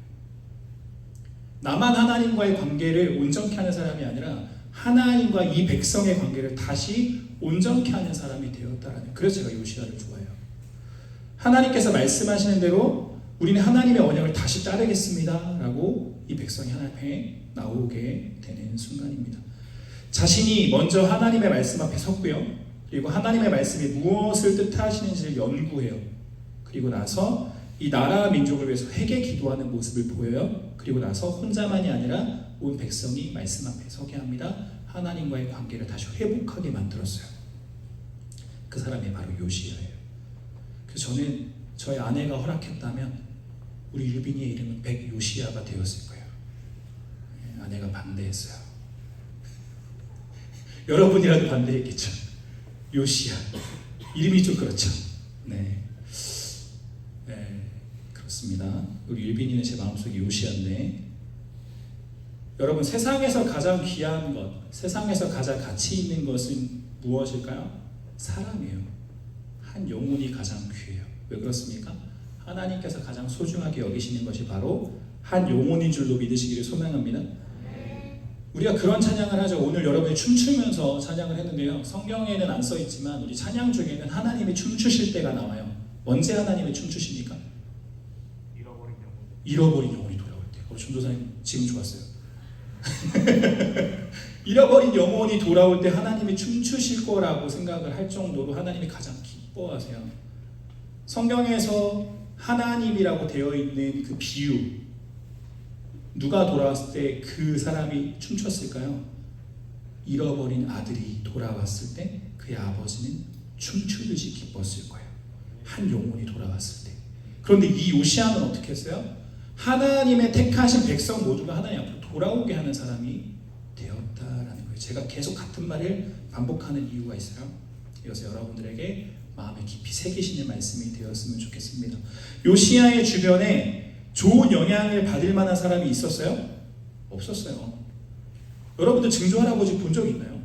나만 하나님과의 관계를 온전케 하는 사람이 아니라 하나님과 이 백성의 관계를 다시 온전케 하는 사람이 되었다라는 거예요. 그래서 제가 요시야를 좋아해요. 하나님께서 말씀하시는 대로 우리는 하나님의 언약을 다시 따르겠습니다 라고 이 백성이 하나님 앞에 나오게 되는 순간입니다. 자신이 먼저 하나님의 말씀 앞에 섰고요. 그리고 하나님의 말씀이 무엇을 뜻하시는지를 연구해요. 그리고 나서 이 나라 민족을 위해서 회개 기도하는 모습을 보여요. 그리고 나서 혼자만이 아니라 온 백성이 말씀 앞에 서게 합니다. 하나님과의 관계를 다시 회복하게 만들었어요. 그 사람이 바로 요시야예요. 그래서 저는 저희 아내가 허락했다면 우리 유빈이의 이름은 백요시야가 되었을 거예요. 아내가 반대했어요. 여러분이라도 반대했겠죠. 요시야 이름이 좀 그렇죠. 네, 그렇습니다. 우리 유빈이는 제 마음속에 요시야인데 여러분 세상에서 가장 귀한 것, 세상에서 가장 가치 있는 것은 무엇일까요? 사람이에요. 한 영혼이 가장 귀해요. 왜 그렇습니까? 하나님께서 가장 소중하게 여기시는 것이 바로 한 영혼인 줄로 믿으시기를 소망합니다. 우리가 그런 찬양을 하죠. 오늘 여러분이 춤추면서 찬양을 했는데요. 성경에는 안 써 있지만 우리 찬양 중에는 하나님이 춤추실 때가 나와요. 언제 하나님이 춤추십니까? 잃어버린 영혼. 잃어버린 영혼이 돌아올 때. 전도사님 지금 좋았어요. 잃어버린 영혼이 돌아올 때 하나님이 춤추실 거라고 생각을 할 정도로 하나님이 가장 기뻐하세요. 성경에서 하나님이라고 되어 있는 그 비유, 누가 돌아왔을 때 그 사람이 춤췄을까요? 잃어버린 아들이 돌아왔을 때 그의 아버지는 춤추듯이 기뻤을 거예요. 한 영혼이 돌아왔을 때. 그런데 이 요시야는 어떻게 했어요? 하나님의 택하신 백성 모두가 하나님 앞으로 돌아오게 하는 사람이 되었다라는 거예요. 제가 계속 같은 말을 반복하는 이유가 있어요. 이것을 여러분들에게 마음에 깊이 새기시는 말씀이 되었으면 좋겠습니다. 요시야의 주변에 좋은 영향을 받을 만한 사람이 있었어요? 없었어요. 여러분들 증조할아버지 본 적 있나요?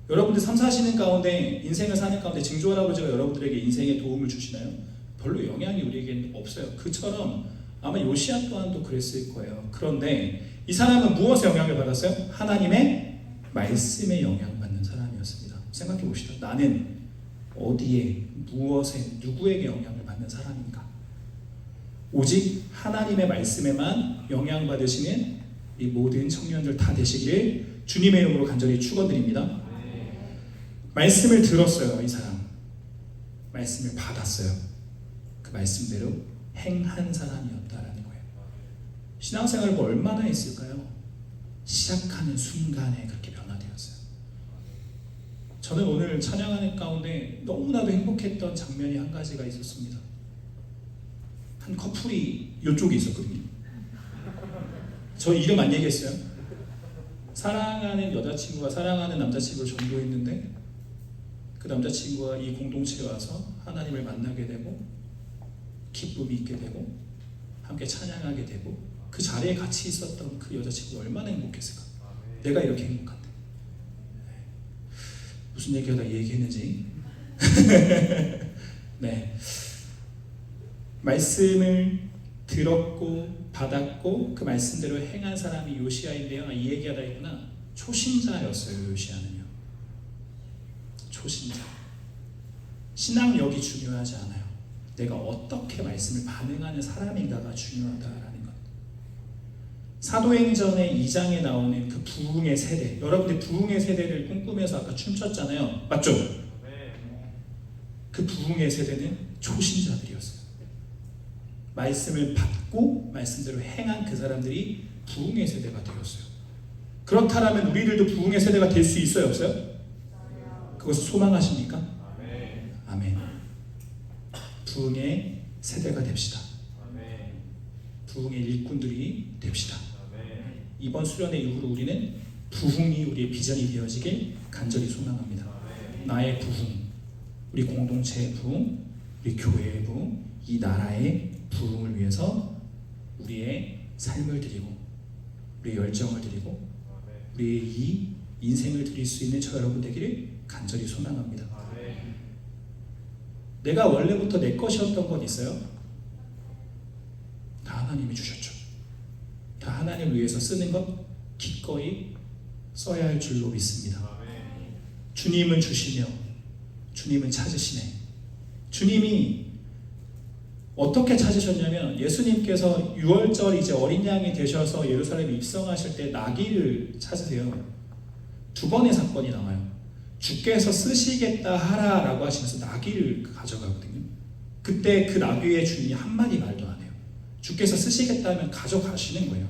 여러분들 삶 사시는 가운데, 인생을 사는 가운데 증조할아버지가 여러분들에게 인생에 도움을 주시나요? 별로 영향이 우리에게는 없어요. 그처럼 아마 요시야 또한도 그랬을 거예요. 그런데 이 사람은 무엇에 영향을 받았어요? 하나님의 말씀에 영향받는 사람이었습니다. 생각해 봅시다. 나는 어디에, 무엇에, 누구에게 영향을 받는 사람인가? 오직 하나님의 말씀에만 영향받으시는 이 모든 청년들 다 되시기를 주님의 이름으로 간절히 축원드립니다. 말씀을 들었어요. 이 사람 말씀을 받았어요. 그 말씀대로 행한 사람이었다라는 거예요. 신앙생활을 얼마나 했을까요? 시작하는 순간에 그렇게 변화되었어요. 저는 오늘 찬양하는 가운데 너무나도 행복했던 장면이 한 가지가 있었습니다. 한 커플이 이쪽에 있었거든요. 저 이름 안 얘기했어요. 사랑하는 여자친구가 사랑하는 남자친구를 전도했는데 그 남자친구가 이 공동체에 와서 하나님을 만나게 되고 기쁨이 있게 되고 함께 찬양하게 되고 그 자리에 같이 있었던 그 여자친구가 얼마나 행복했을까. 내가 이렇게 행복한데. 무슨 얘기하다 이 얘기했는지. 네. 말씀을 들었고 받았고 그 말씀대로 행한 사람이 요시야인데요. 이 얘기하다 했구나. 초신자였어요. 요시야는요. 초신자. 신앙력이 중요하지 않아요. 내가 어떻게 말씀을 반응하는 사람인가가 중요하다라는 것. 사도행전의 2장에 나오는 그 부흥의 세대. 여러분들 부흥의 세대를 꿈꾸면서 아까 춤췄잖아요. 맞죠? 그 부흥의 세대는 초신자들이었어요. 말씀을 받고 말씀대로 행한 그 사람들이 부흥의 세대가 되었어요. 그렇다면 우리들도 부흥의 세대가 될 수 있어요? 없어요? 그것을 소망하십니까? 아멘. 부흥의 세대가 됩시다. 부흥의 일꾼들이 됩시다. 이번 수련회 이후로 우리는 부흥이 우리의 비전이 되어지길 간절히 소망합니다. 나의 부흥, 우리 공동체의 부흥, 우리 교회의 부흥, 이 나라의 부흥을 위해서 우리의 삶을 드리고 우리의 열정을 드리고 우리의 이 인생을 드릴 수 있는 저 여러분 되기를 간절히 소망합니다. 내가 원래부터 내 것이었던 건 있어요? 다 하나님이 주셨죠. 다 하나님을 위해서 쓰는 것 기꺼이 써야 할 줄로 믿습니다. 주님은 주시며 주님은 찾으시네. 주님이 어떻게 찾으셨냐면 예수님께서 6월절 이제 어린 양이 되셔서 예루살렘에 입성하실 때 나귀를 찾으세요. 두 번의 사건이 나와요. 주께서 쓰시겠다 하라라고 하시면서 나귀를 가져가거든요. 그때 그 나귀의 주인이 한마디 말도 안 해요. 주께서 쓰시겠다 하면 가져가시는 거예요.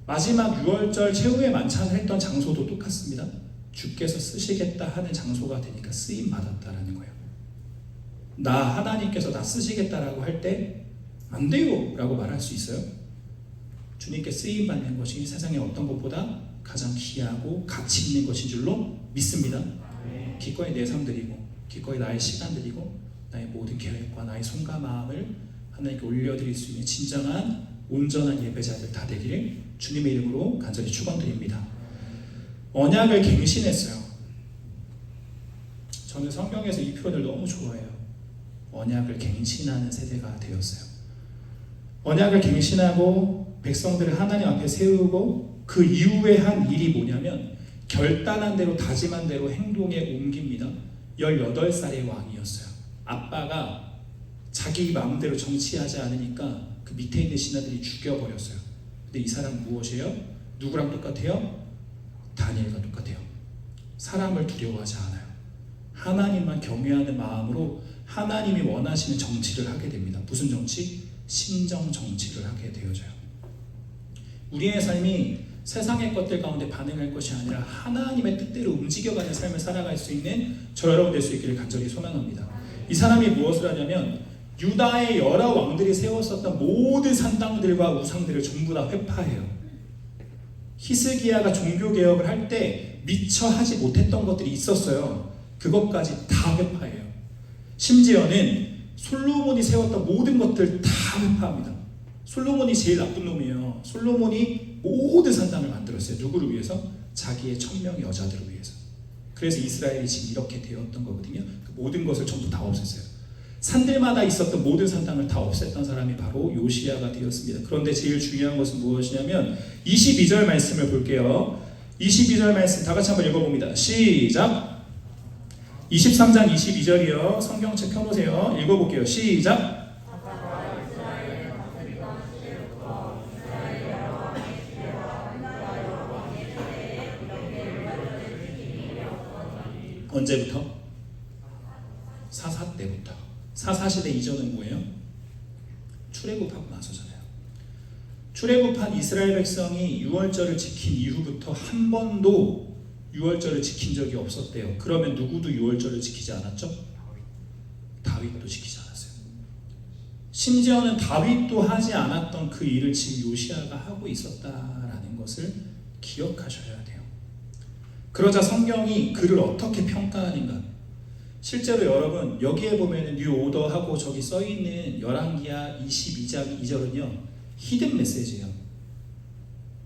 마지막 6월절 최후의 만찬을 했던 장소도 똑같습니다. 주께서 쓰시겠다 하는 장소가 되니까 쓰임 받았다라는 거예요. 나 하나님께서 나 쓰시겠다라고 할 때 안 돼요 라고 말할 수 있어요? 주님께 쓰임 받는 것이 세상에 어떤 것보다 가장 귀하고 가치 있는 것인 줄로 믿습니다. 기꺼이 내 삶 드리고 기꺼이 나의 시간 드리고 나의 모든 계획과 나의 손과 마음을 하나님께 올려드릴 수 있는 진정한 온전한 예배자들 다 되기를 주님의 이름으로 간절히 축원드립니다. 언약을 갱신했어요. 저는 성경에서 이 표현을 너무 좋아해요. 언약을 갱신하는 세대가 되었어요. 언약을 갱신하고 백성들을 하나님 앞에 세우고 그 이후에 한 일이 뭐냐면 결단한 대로 다짐한 대로 행동에 옮깁니다. 18살의 왕이었어요. 아빠가 자기 마음대로 정치하지 않으니까 그 밑에 있는 신하들이 죽여버렸어요. 근데 이 사람 무엇이에요? 누구랑 똑같아요? 다니엘과 똑같아요. 사람을 두려워하지 않아요. 하나님만 경외하는 마음으로 하나님이 원하시는 정치를 하게 됩니다. 무슨 정치? 신정 정치를 하게 되어져요. 우리의 삶이 세상의 것들 가운데 반응할 것이 아니라 하나님의 뜻대로 움직여가는 삶을 살아갈 수 있는 저 여러분 될 수 있기를 간절히 소망합니다. 이 사람이 무엇을 하냐면 유다의 여러 왕들이 세웠었던 모든 산당들과 우상들을 전부 다 회파해요. 히스기야가 종교개혁을 할 때 미처 하지 못했던 것들이 있었어요. 그것까지 다 회파해요. 심지어는 솔로몬이 세웠던 모든 것들 다 회파합니다. 솔로몬이 제일 나쁜 놈이에요. 솔로몬이 모든 산당을 만들었어요. 누구를 위해서? 자기의 1000명의 여자들을 위해서. 그래서 이스라엘이 지금 이렇게 되었던 거거든요. 그 모든 것을 전부 다 없앴어요. 산들마다 있었던 모든 산당을 다 없앴던 사람이 바로 요시야가 되었습니다. 그런데 제일 중요한 것은 무엇이냐면 22절 말씀을 볼게요. 22절 말씀 다 같이 한번 읽어봅니다. 시작. 23장 22절이요. 성경책 펴놓으세요. 읽어볼게요. 시작. 언제부터? 사사 때부터. 사사시대 이전은 뭐예요? 출애굽하고 나서잖아요. 출애굽한 이스라엘 백성이 유월절을 지킨 이후부터 한 번도 유월절을 지킨 적이 없었대요. 그러면 누구도 유월절을 지키지 않았죠? 다윗도 지키지 않았어요. 심지어는 다윗도 하지 않았던 그 일을 지금 요시야가 하고 있었다라는 것을 기억하셔야 돼요. 그러자 성경이 그를 어떻게 평가하는가? 실제로 여러분 여기에 보면은 뉴 오더하고 저기 써있는 열왕기하 22장 2절은요 히든 메시지예요.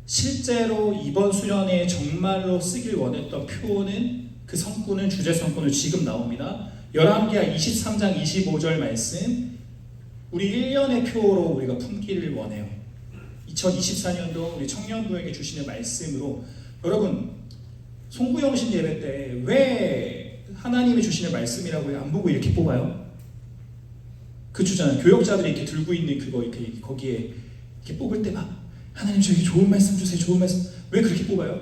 실제로 이번 수련회에 정말로 쓰길 원했던 표어는 그 성구는 주제 성구는 지금 나옵니다. 열왕기하 23장 25절 말씀 우리 1년의 표어로 우리가 품기를 원해요. 2024년도 우리 청년부에게 주시는 말씀으로 여러분 송구영신 예배 때 왜 하나님이 주시는 말씀이라고 안 보고 이렇게 뽑아요? 그 주잖아요. 교역자들이 이렇게 들고 있는 그거 이렇게 거기에 이렇게 뽑을 때 막 하나님 저에게 좋은 말씀 주세요. 좋은 말씀. 왜 그렇게 뽑아요?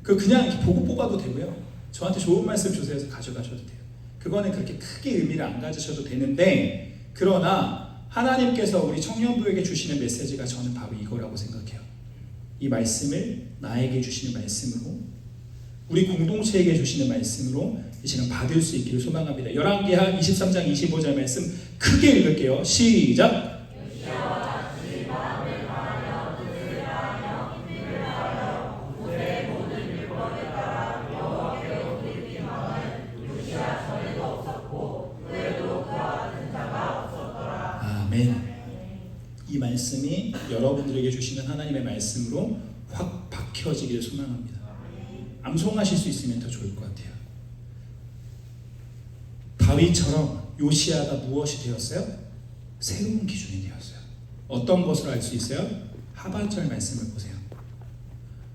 그냥 이렇게 보고 뽑아도 되고요. 저한테 좋은 말씀 주세요 해서 가져가셔도 돼요. 그거는 그렇게 크게 의미를 안 가지셔도 되는데 그러나 하나님께서 우리 청년부에게 주시는 메시지가 저는 바로 이거라고 생각해요. 이 말씀을 나에게 주시는 말씀으로 우리 공동체에게 주시는 말씀으로 이 시간 받을 수 있기를 소망합니다. 열왕기하 23장 25절 말씀 크게 읽을게요. 시작. 아멘. 이 말씀이 여러분들에게 주시는 하나님의 말씀으로 확 박혀지기를 소망합니다. 암송하실 수 있으면 더 좋을 것 같아요. 다윗처럼 요시야가 무엇이 되었어요? 새로운 기준이 되었어요. 어떤 것을 알 수 있어요? 하반절 말씀을 보세요.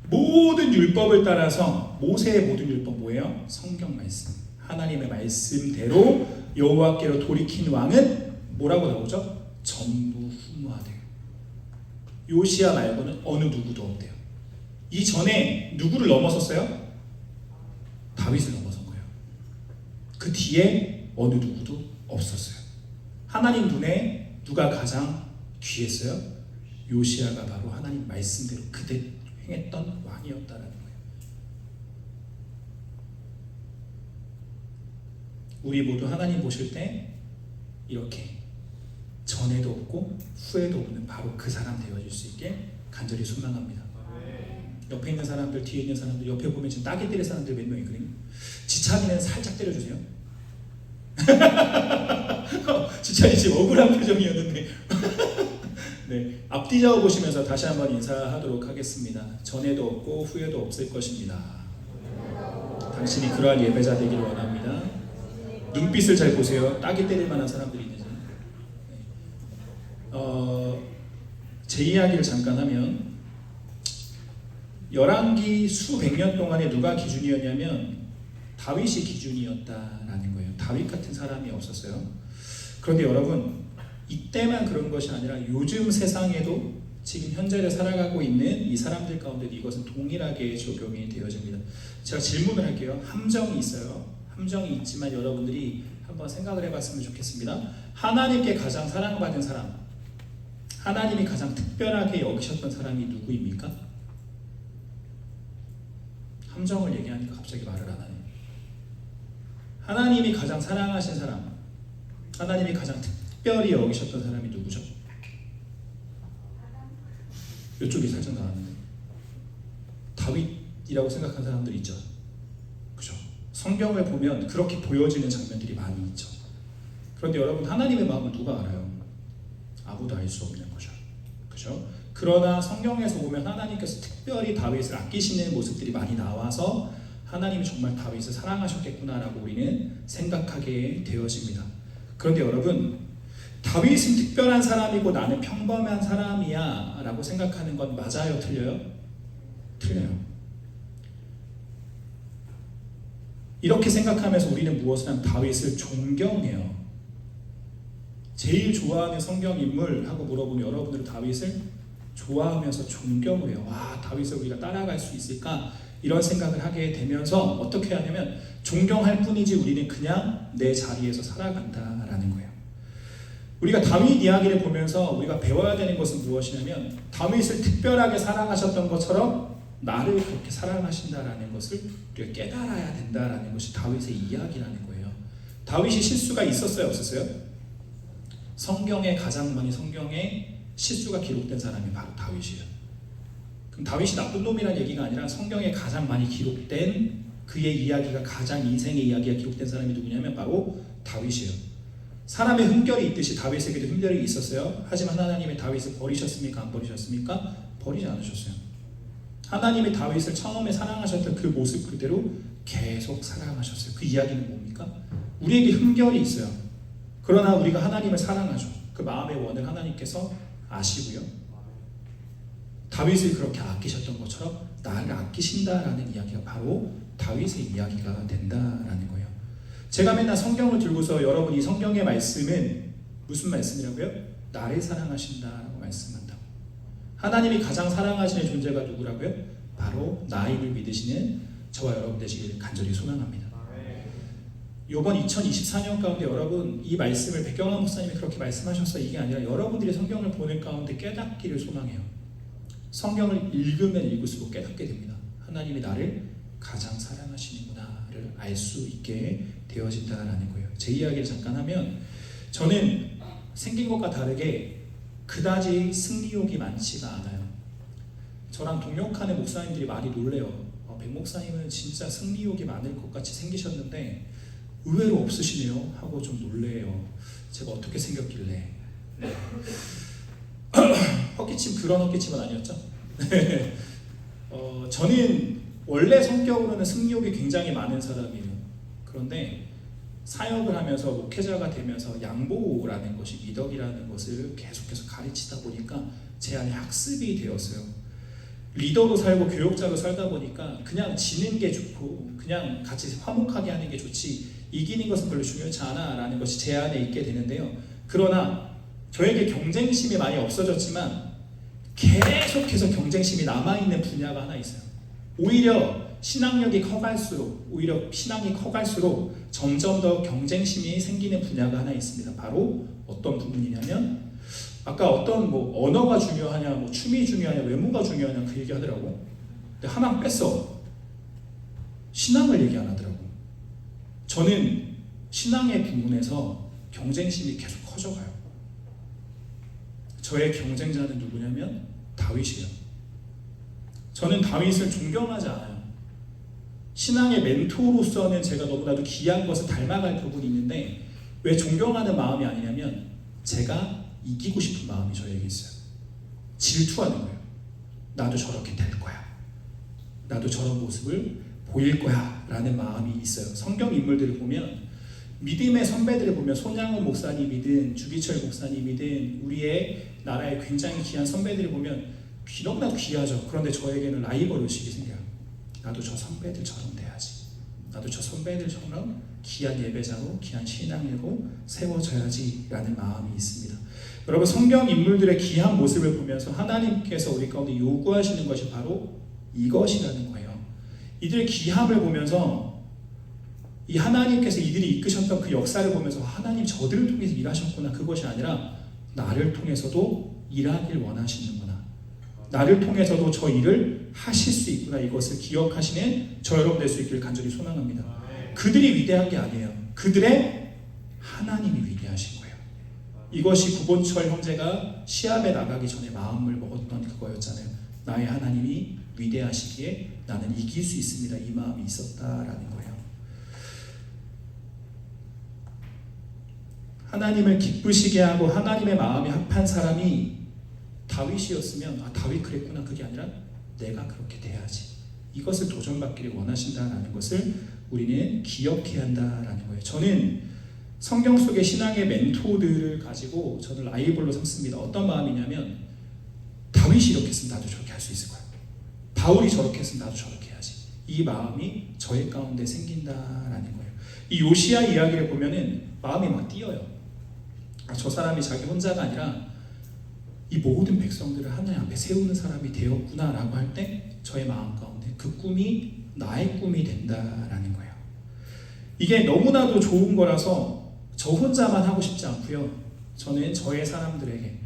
모든 율법을 따라서 모세의 모든 율법 뭐예요? 성경 말씀. 하나님의 말씀대로 여호와께로 돌이킨 왕은 뭐라고 나오죠? 전부 후무하되고. 요시야 말고는 어느 누구도 없대요. 이 전에 누구를 넘어섰어요? 다윗을 넘어선 거예요. 그 뒤에 어느 누구도 없었어요. 하나님 눈에 누가 가장 귀했어요? 요시야가 바로 하나님 말씀대로 그대로 행했던 왕이었다라는 거예요. 우리 모두 하나님 보실 때 이렇게 전에도 없고 후에도 없는 바로 그 사람 되어질 수 있게 간절히 소망합니다. 옆에 있는 사람들, 뒤에 있는 사람들, 옆에 보면 지금 따기 때릴 사람들 몇 명 있거든요. 지찬이는 살짝 때려주세요. 지찬이 지금 억울한 표정이었는데 네, 앞뒤좌우 보시면서 다시 한번 인사하도록 하겠습니다. 전에도 없고 후에도 없을 것입니다. 당신이 그러한 예배자 되기를 원합니다. 눈빛을 잘 보세요. 따기 때릴 만한 사람들이 있는지. 제 이야기를 잠깐 하면 열왕기 수백 년 동안에 누가 기준이었냐면 다윗이 기준이었다라는 거예요. 다윗 같은 사람이 없었어요. 그런데 여러분, 이때만 그런 것이 아니라 요즘 세상에도 지금 현재를 살아가고 있는 이 사람들 가운데 이것은 동일하게 적용이 되어집니다. 제가 질문을 할게요. 함정이 있어요. 함정이 있지만 여러분들이 한번 생각을 해봤으면 좋겠습니다. 하나님께 가장 사랑받은 사람, 하나님이 가장 특별하게 여기셨던 사람이 누구입니까? 함정을 얘기하니까 갑자기 말을 안 하네. 하나님이 가장 사랑하신 사람, 하나님이 가장 특별히 여기셨던 사람이 누구죠? 이쪽이 살짝 나왔는데 다윗이라고 생각한 사람들 있죠. 그죠? 성경을 보면 그렇게 보여지는 장면들이 많이 있죠. 그런데 여러분, 하나님의 마음을 누가 알아요? 아무도 알 수 없는 거죠. 그죠? 그러나 성경에서 보면 하나님께서 특별히 다윗을 아끼시는 모습들이 많이 나와서 하나님이 정말 다윗을 사랑하셨겠구나라고 우리는 생각하게 되어집니다. 그런데 여러분, 다윗은 특별한 사람이고 나는 평범한 사람이야 라고 생각하는 건 맞아요? 틀려요? 틀려요. 이렇게 생각하면서 우리는 무엇을 하면 다윗을 존경해요. 제일 좋아하는 성경 인물 하고 물어보면 여러분들은 다윗을 좋아하면서 존경을 해요. 와, 다윗을 우리가 따라갈 수 있을까? 이런 생각을 하게 되면서 어떻게 하냐면 존경할 뿐이지 우리는 그냥 내 자리에서 살아간다라는 거예요. 우리가 다윗 이야기를 보면서 우리가 배워야 되는 것은 무엇이냐면 다윗을 특별하게 사랑하셨던 것처럼 나를 그렇게 사랑하신다라는 것을 우리가 깨달아야 된다라는 것이 다윗의 이야기라는 거예요. 다윗이 실수가 있었어요? 없었어요? 성경에 가장 많이 성경에 실수가 기록된 사람이 바로 다윗이에요. 그럼 다윗이 나쁜 놈이라는 얘기가 아니라 성경에 가장 많이 기록된 그의 이야기가 가장 인생의 이야기가 기록된 사람이 누구냐면 바로 다윗이에요. 사람의 흠결이 있듯이 다윗에게도 흠결이 있었어요. 하지만 하나님이 다윗을 버리셨습니까? 안 버리셨습니까? 버리지 않으셨어요. 하나님이 다윗을 처음에 사랑하셨던 그 모습 그대로 계속 사랑하셨어요. 그 이야기는 뭡니까? 우리에게 흠결이 있어요. 그러나 우리가 하나님을 사랑하죠. 그 마음의 원을 하나님께서 아시고요. 다윗을 그렇게 아끼셨던 것처럼 나를 아끼신다라는 이야기가 바로 다윗의 이야기가 된다라는 거예요. 제가 맨날 성경을 들고서 여러분 이 성경의 말씀은 무슨 말씀이라고요? 나를 사랑하신다라고 말씀한다고. 하나님이 가장 사랑하시는 존재가 누구라고요? 바로 나임을 믿으시는 저와 여러분 되시기를 간절히 소망합니다. 이번 2024년 가운데 여러분 이 말씀을 백경환 목사님이 그렇게 말씀하셔서 이게 아니라 여러분들이 성경을 보는 가운데 깨닫기를 소망해요. 성경을 읽으면 읽을수록 깨닫게 됩니다. 하나님이 나를 가장 사랑하시는구나를 알 수 있게 되어진다라는 거예요. 제 이야기를 잠깐 하면 저는 생긴 것과 다르게 그다지 승리욕이 많지가 않아요. 저랑 동역하는 목사님들이 많이 놀래요. 백 목사님은 진짜 승리욕이 많을 것 같이 생기셨는데 의외로 없으시네요 하고 좀 놀래요. 제가 어떻게 생겼길래. 네. 헛기침 그런 헛기침은 아니었죠. 저는 원래 성격으로는 승리욕이 굉장히 많은 사람이에요. 그런데 사역을 하면서 목회자가 되면서 양보라는 것이 미덕이라는 것을 계속해서 가르치다 보니까 제 안에 학습이 되었어요. 리더로 살고 교육자로 살다 보니까 그냥 지는 게 좋고 그냥 같이 화목하게 하는 게 좋지 이기는 것은 별로 중요하지 않아 라는 것이 제 안에 있게 되는데요. 그러나 저에게 경쟁심이 많이 없어졌지만 계속해서 경쟁심이 남아있는 분야가 하나 있어요. 오히려 신앙력이 커갈수록 신앙이 커갈수록 점점 더 경쟁심이 생기는 분야가 하나 있습니다. 바로 어떤 부분이냐면 아까 어떤 뭐 언어가 중요하냐, 뭐 춤이 중요하냐, 외모가 중요하냐 그 얘기 하더라고. 근데 하나 뺐어. 신앙을 얘기 안 하더라고. 저는 신앙의 부분에서 경쟁심이 계속 커져가요. 저의 경쟁자는 누구냐면 다윗이에요. 저는 다윗을 존경하지 않아요. 신앙의 멘토로서는 제가 너무나도 귀한 것을 닮아갈 부분이 있는데 왜 존경하는 마음이 아니냐면 제가 이기고 싶은 마음이 저에게 있어요. 질투하는 거예요. 나도 저렇게 될 거야. 나도 저런 모습을 보일 거야 라는 마음이 있어요. 성경 인물들을 보면 믿음의 선배들을 보면 손양훈 목사님이든 주기철 목사님이든 우리의 나라의 굉장히 귀한 선배들을 보면 너무나 귀하죠. 그런데 저에게는 라이벌 의식이 생겨요. 나도 저 선배들처럼 돼야지. 나도 저 선배들처럼 귀한 예배자로, 귀한 신앙으로 세워져야지 라는 마음이 있습니다. 여러분, 성경 인물들의 귀한 모습을 보면서 하나님께서 우리 가운데 요구하시는 것이 바로 이것이라는 거예요. 이들의 귀함을 보면서 이 하나님께서 이들이 이끄셨던 그 역사를 보면서 하나님 저들을 통해서 일하셨구나, 그것이 아니라 나를 통해서도 일하길 원하시는구나, 나를 통해서도 저 일을 하실 수 있구나, 이것을 기억하시는 저 여러분 될 수 있기를 간절히 소망합니다. 그들이 위대한 게 아니에요. 그들의 하나님이 위대하신 거예요. 이것이 구본철 형제가 시합에 나가기 전에 마음을 먹었던 그거였잖아요. 나의 하나님이 위대하시기에 나는 이길 수 있습니다. 이 마음이 있었다라는 거예요. 하나님을 기쁘시게 하고 하나님의 마음이 합한 사람이 다윗이었으면 다윗 그랬구나, 그게 아니라 내가 그렇게 돼야지, 이것을 도전받기를 원하신다라는 것을 우리는 기억해야 한다라는 거예요. 저는 성경 속의 신앙의 멘토들을 가지고 저는 라이벌로 삼습니다. 어떤 마음이냐면 다윗이 이렇게 했으면 나도 저렇게 할 수 있을 거야, 바울이 저렇게 했으면 나도 저렇게 해야지, 이 마음이 저의 가운데 생긴다라는 거예요. 이 요시야 이야기를 보면은 마음이 막 뛰어요. 저 사람이 자기 혼자가 아니라 이 모든 백성들을 하나님 앞에 세우는 사람이 되었구나라고 할 때 저의 마음 가운데 그 꿈이 나의 꿈이 된다라는 거예요. 이게 너무나도 좋은 거라서 저 혼자만 하고 싶지 않고요. 저는 저의 사람들에게,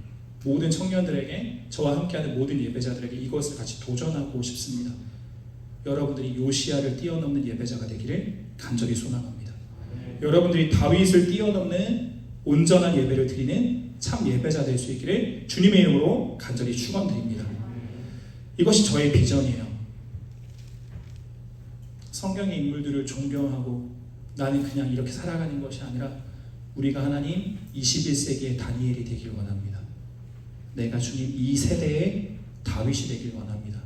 모든 청년들에게, 저와 함께하는 모든 예배자들에게 이것을 같이 도전하고 싶습니다. 여러분들이 요시야를 뛰어넘는 예배자가 되기를 간절히 소망합니다. 여러분들이 다윗을 뛰어넘는 온전한 예배를 드리는 참 예배자 될 수 있기를 주님의 이름으로 간절히 축원드립니다. 이것이 저의 비전이에요. 성경의 인물들을 존경하고 나는 그냥 이렇게 살아가는 것이 아니라 우리가 하나님 21세기의 다니엘이 되길 원합니다. 내가 주님 이 세대의 다윗이 되길 원합니다.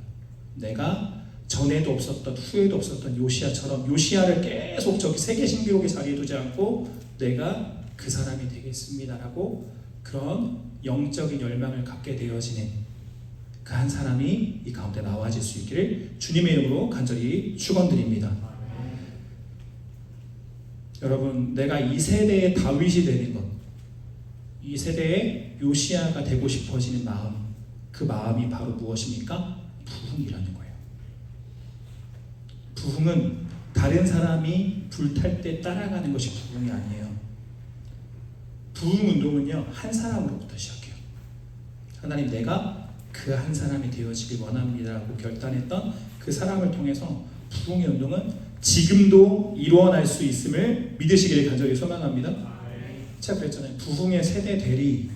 내가 전에도 없었던 후에도 없었던 요시야처럼 요시야를 계속 저기 세계 신기록의 자리에 두지 않고 내가 그 사람이 되겠습니다라고 그런 영적인 열망을 갖게 되어지는 그 한 사람이 이 가운데 나와질 수 있기를 주님의 이름으로 간절히 축원드립니다. 여러분, 내가 이 세대의 다윗이 되는 것, 이 세대의 요시야가 되고 싶어지는 마음, 그 마음이 바로 무엇입니까? 부흥이라는 거예요. 부흥은 다른 사람이 불탈 때 따라가는 것이 부흥이 아니에요. 부흥 운동은요, 한 사람으로부터 시작해요. 하나님, 내가 그 한 사람이 되어지길 원합니다라고 결단했던 그 사람을 통해서 부흥의 운동은 지금도 일어날 수 있음을 믿으시기를 간절히 소망합니다. 제가 그랬잖아요. 부흥의 세대 대리,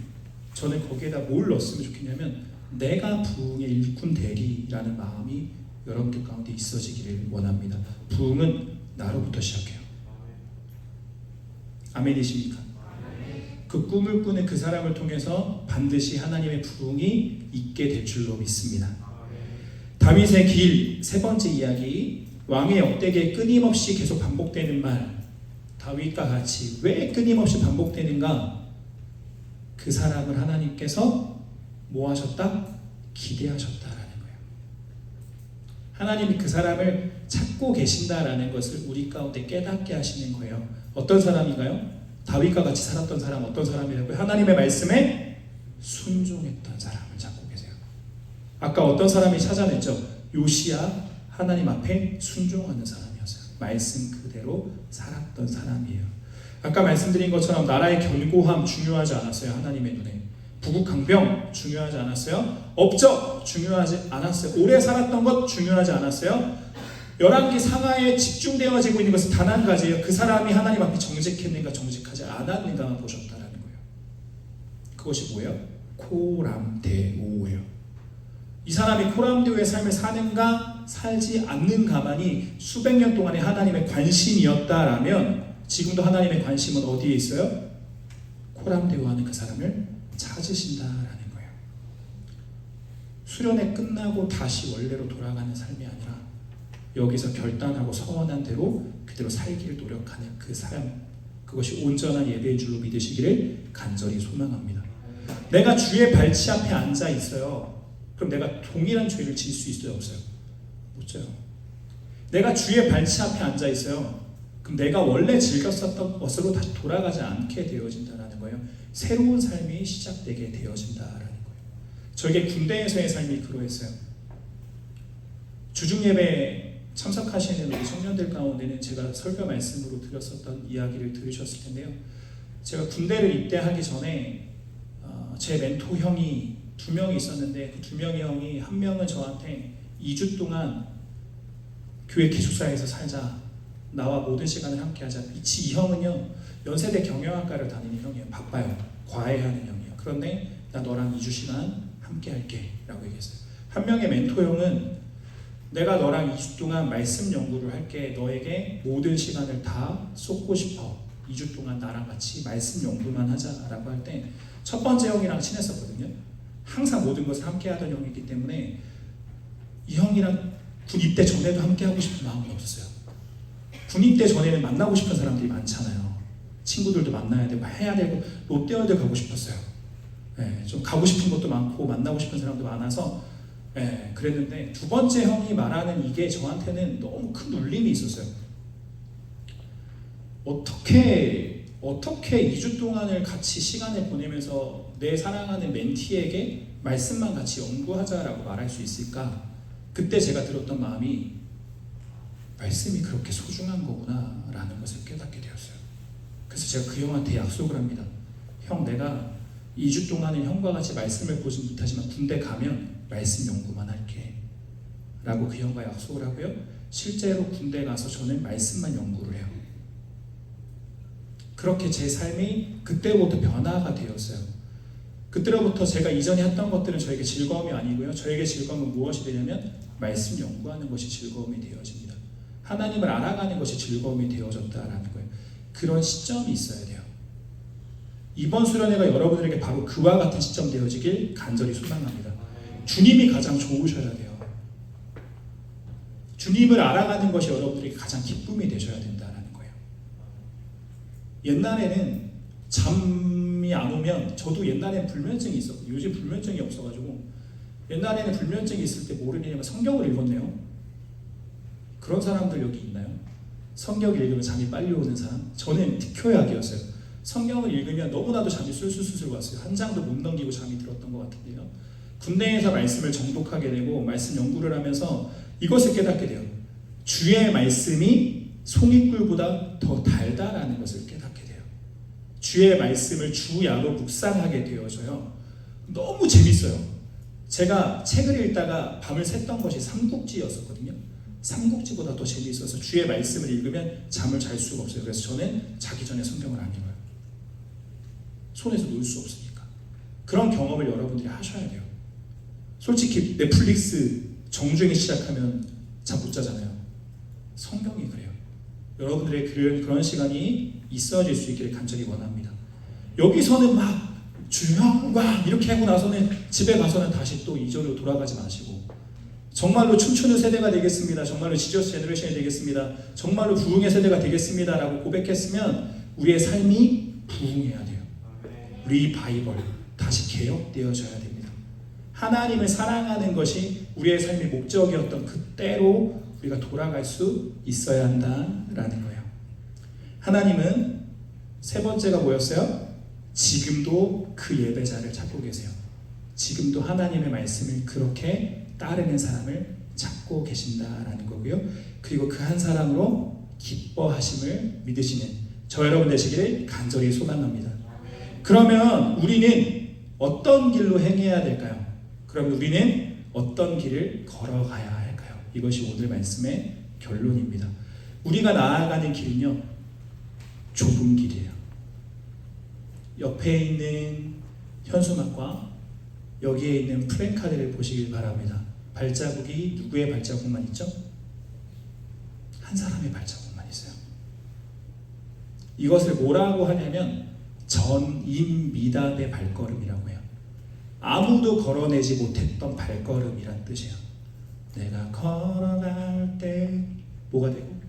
저는 거기에다 뭘 넣었으면 좋겠냐면 내가 부흥의 일꾼 대리라는 마음이 여러분들 가운데 있어지기를 원합니다. 부흥은 나로부터 시작해요. 아멘이십니까? 그 꿈을 꾸는 그 사람을 통해서 반드시 하나님의 부흥이 있게 될 줄로 믿습니다. 다윗의 길 세 번째 이야기, 왕의 역대기에 끊임없이 계속 반복되는 말, 다윗과 같이 왜 끊임없이 반복되는가? 그 사람을 하나님께서 뭐 하셨다? 기대하셨다라는 거예요. 하나님이 그 사람을 찾고 계신다라는 것을 우리 가운데 깨닫게 하시는 거예요. 어떤 사람인가요? 다윗과 같이 살았던 사람 어떤 사람이라고요? 하나님의 말씀에 순종했던 사람을 찾고 계세요. 아까 어떤 사람이 찾아냈죠? 요시야, 하나님 앞에 순종하는 사람이었어요. 말씀 그대로 살았던 사람이에요. 아까 말씀드린 것처럼 나라의 견고함 중요하지 않았어요. 하나님의 눈에. 부국강병 중요하지 않았어요. 업적 중요하지 않았어요. 오래 살았던 것 중요하지 않았어요. 열왕기 상하에 집중되어지고 있는 것은 단 한 가지예요. 그 사람이 하나님 앞에 정직했는가 정직하지 않았는가만 보셨다라는 거예요. 그것이 뭐예요? 코람데오예요. 이 사람이 코람데오의 삶을 사는가 살지 않는가만이 수백 년 동안의 하나님의 관심이었다라면 지금도 하나님의 관심은 어디에 있어요? 코람데오하는 그 사람을 찾으신다라는 거예요. 수련회 끝나고 다시 원래로 돌아가는 삶이 아니라 여기서 결단하고 서원한 대로 그대로 살기를 노력하는 그 삶, 그것이 온전한 예배의 줄로 믿으시기를 간절히 소망합니다. 내가 주의 발치 앞에 앉아 있어요. 그럼 내가 동일한 죄를 지을 수 있어요, 없어요? 못 져요. 내가 주의 발치 앞에 앉아 있어요. 그럼 내가 원래 즐겼었던 것으로 다시 돌아가지 않게 되어진다는 거예요. 새로운 삶이 시작되게 되어진다라는 거예요. 저에게 군대에서의 삶이 그러했어요. 주중예배 참석하시는 우리 청년들 가운데는 제가 설교 말씀으로 드렸었던 이야기를 들으셨을 텐데요. 제가 군대를 입대하기 전에 제 멘토 형이 2명이 있었는데 그 2명의 형이 한 명은 저한테 2주 동안 교회 기숙사에서 살자, 나와 모든 시간을 함께하자. 이 형은요 연세대 경영학과를 다니는 형이에요. 바빠요. 과외하는 형이에요. 그런데 나 너랑 2주 시간 함께할게 라고 얘기했어요. 한 명의 멘토 형은 내가 너랑 2주 동안 말씀 연구를 할게. 너에게 모든 시간을 다 쏟고 싶어. 2주 동안 나랑 같이 말씀 연구만 하자라고 할 때 첫 번째 형이랑 친했었거든요. 항상 모든 것을 함께 하던 형이기 때문에 이 형이랑 군 입대 전에도 함께 하고 싶은 마음은 없었어요. 군 입대 전에는 만나고 싶은 사람들이 많잖아요. 친구들도 만나야 되고 해야 되고 롯데월드 가고 싶었어요. 네, 좀 가고 싶은 것도 많고 만나고 싶은 사람도 많아서 그랬는데 두 번째 형이 말하는 이게 저한테는 너무 큰 울림이 있었어요. 어떻게 2주 동안을 같이 시간을 보내면서 내 사랑하는 멘티에게 말씀만 같이 연구하자라고 말할 수 있을까? 그때 제가 들었던 마음이 말씀이 그렇게 소중한 거구나 라는 것을 깨닫게 되었어요. 그래서 제가 그 형한테 약속을 합니다. 형, 내가 2주 동안은 형과 같이 말씀을 보지 못하지만 군대 가면 말씀 연구만 할게 라고 그 형과 약속을 하고요. 실제로 군대 가서 저는 말씀만 연구를 해요. 그렇게 제 삶이 그때부터 변화가 되었어요. 그때로부터 제가 이전에 했던 것들은 저에게 즐거움이 아니고요. 저에게 즐거움은 무엇이 되냐면 말씀 연구하는 것이 즐거움이 되어집니다. 하나님을 알아가는 것이 즐거움이 되어졌다라는 거예요. 그런 시점이 있어야 돼요. 이번 수련회가 여러분들에게 바로 그와 같은 시점 되어지길 간절히 소망합니다. 주님이 가장 좋으셔야 돼요. 주님을 알아가는 것이 여러분들에게 가장 기쁨이 되셔야 된다는 거예요. 옛날에는 잠이 안 오면, 저도 옛날에는 불면증이 있었고 요즘 불면증이 없어가지고, 옛날에는 불면증이 있을 때 뭐 그러냐면 성경을 읽었네요. 그런 사람들 여기 있나요? 성경을 읽으면 잠이 빨리 오는 사람? 저는 특효약이었어요. 성경을 읽으면 너무나도 잠이 술술술 왔어요. 한 장도 못 넘기고 잠이 들었던 것 같은데요. 군대에서 말씀을 정독하게 되고 말씀 연구를 하면서 이것을 깨닫게 돼요. 주의 말씀이 송이꿀보다 더 달다라는 것을 깨닫게 돼요. 주의 말씀을 주야로 묵상하게 되어져요. 너무 재밌어요. 제가 책을 읽다가 밤을 샜던 것이 삼국지였었거든요. 삼국지보다 더 재미있어서 주의 말씀을 읽으면 잠을 잘 수가 없어요. 그래서 저는 자기 전에 성경을 안 읽어요. 손에서 놓을 수 없으니까. 그런 경험을 여러분들이 하셔야 돼요. 솔직히 넷플릭스 정주행이 시작하면 잠 못 자잖아요. 성경이 그래요. 여러분들의 그런 시간이 있어질 수 있기를 간절히 원합니다. 여기서는 막 주영광 이렇게 하고 나서는 집에 가서는 다시 또 이전으로 돌아가지 마시고, 정말로 춤추는 세대가 되겠습니다. 정말로 지저스 제너레이션이 되겠습니다. 정말로 부흥의 세대가 되겠습니다 라고 고백했으면 우리의 삶이 부흥해야 돼요. 리바이벌, 다시 개혁되어져야 됩니다. 하나님을 사랑하는 것이 우리의 삶의 목적이었던 그때로 우리가 돌아갈 수 있어야 한다라는 거예요. 하나님은 세 번째가 뭐였어요? 지금도 그 예배자를 찾고 계세요. 지금도 하나님의 말씀을 그렇게 따르는 사람을 찾고 계신다라는 거고요. 그리고 그 한 사람으로 기뻐하심을 믿으시는 저 여러분 되시기를 간절히 소망합니다. 그러면 우리는 어떤 길로 행해야 될까요? 그럼 우리는 어떤 길을 걸어가야 할까요? 이것이 오늘 말씀의 결론입니다. 우리가 나아가는 길은요, 좁은 길이에요. 옆에 있는 현수막과 여기에 있는 프랭카드를 보시길 바랍니다. 발자국이 누구의 발자국만 있죠? 한 사람의 발자국만 있어요. 이것을 뭐라고 하냐면 전인미답의 발걸음이라고 해요. 아무도 걸어내지 못했던 발걸음이란 뜻이에요. 내가 걸어갈 때 뭐가 되고?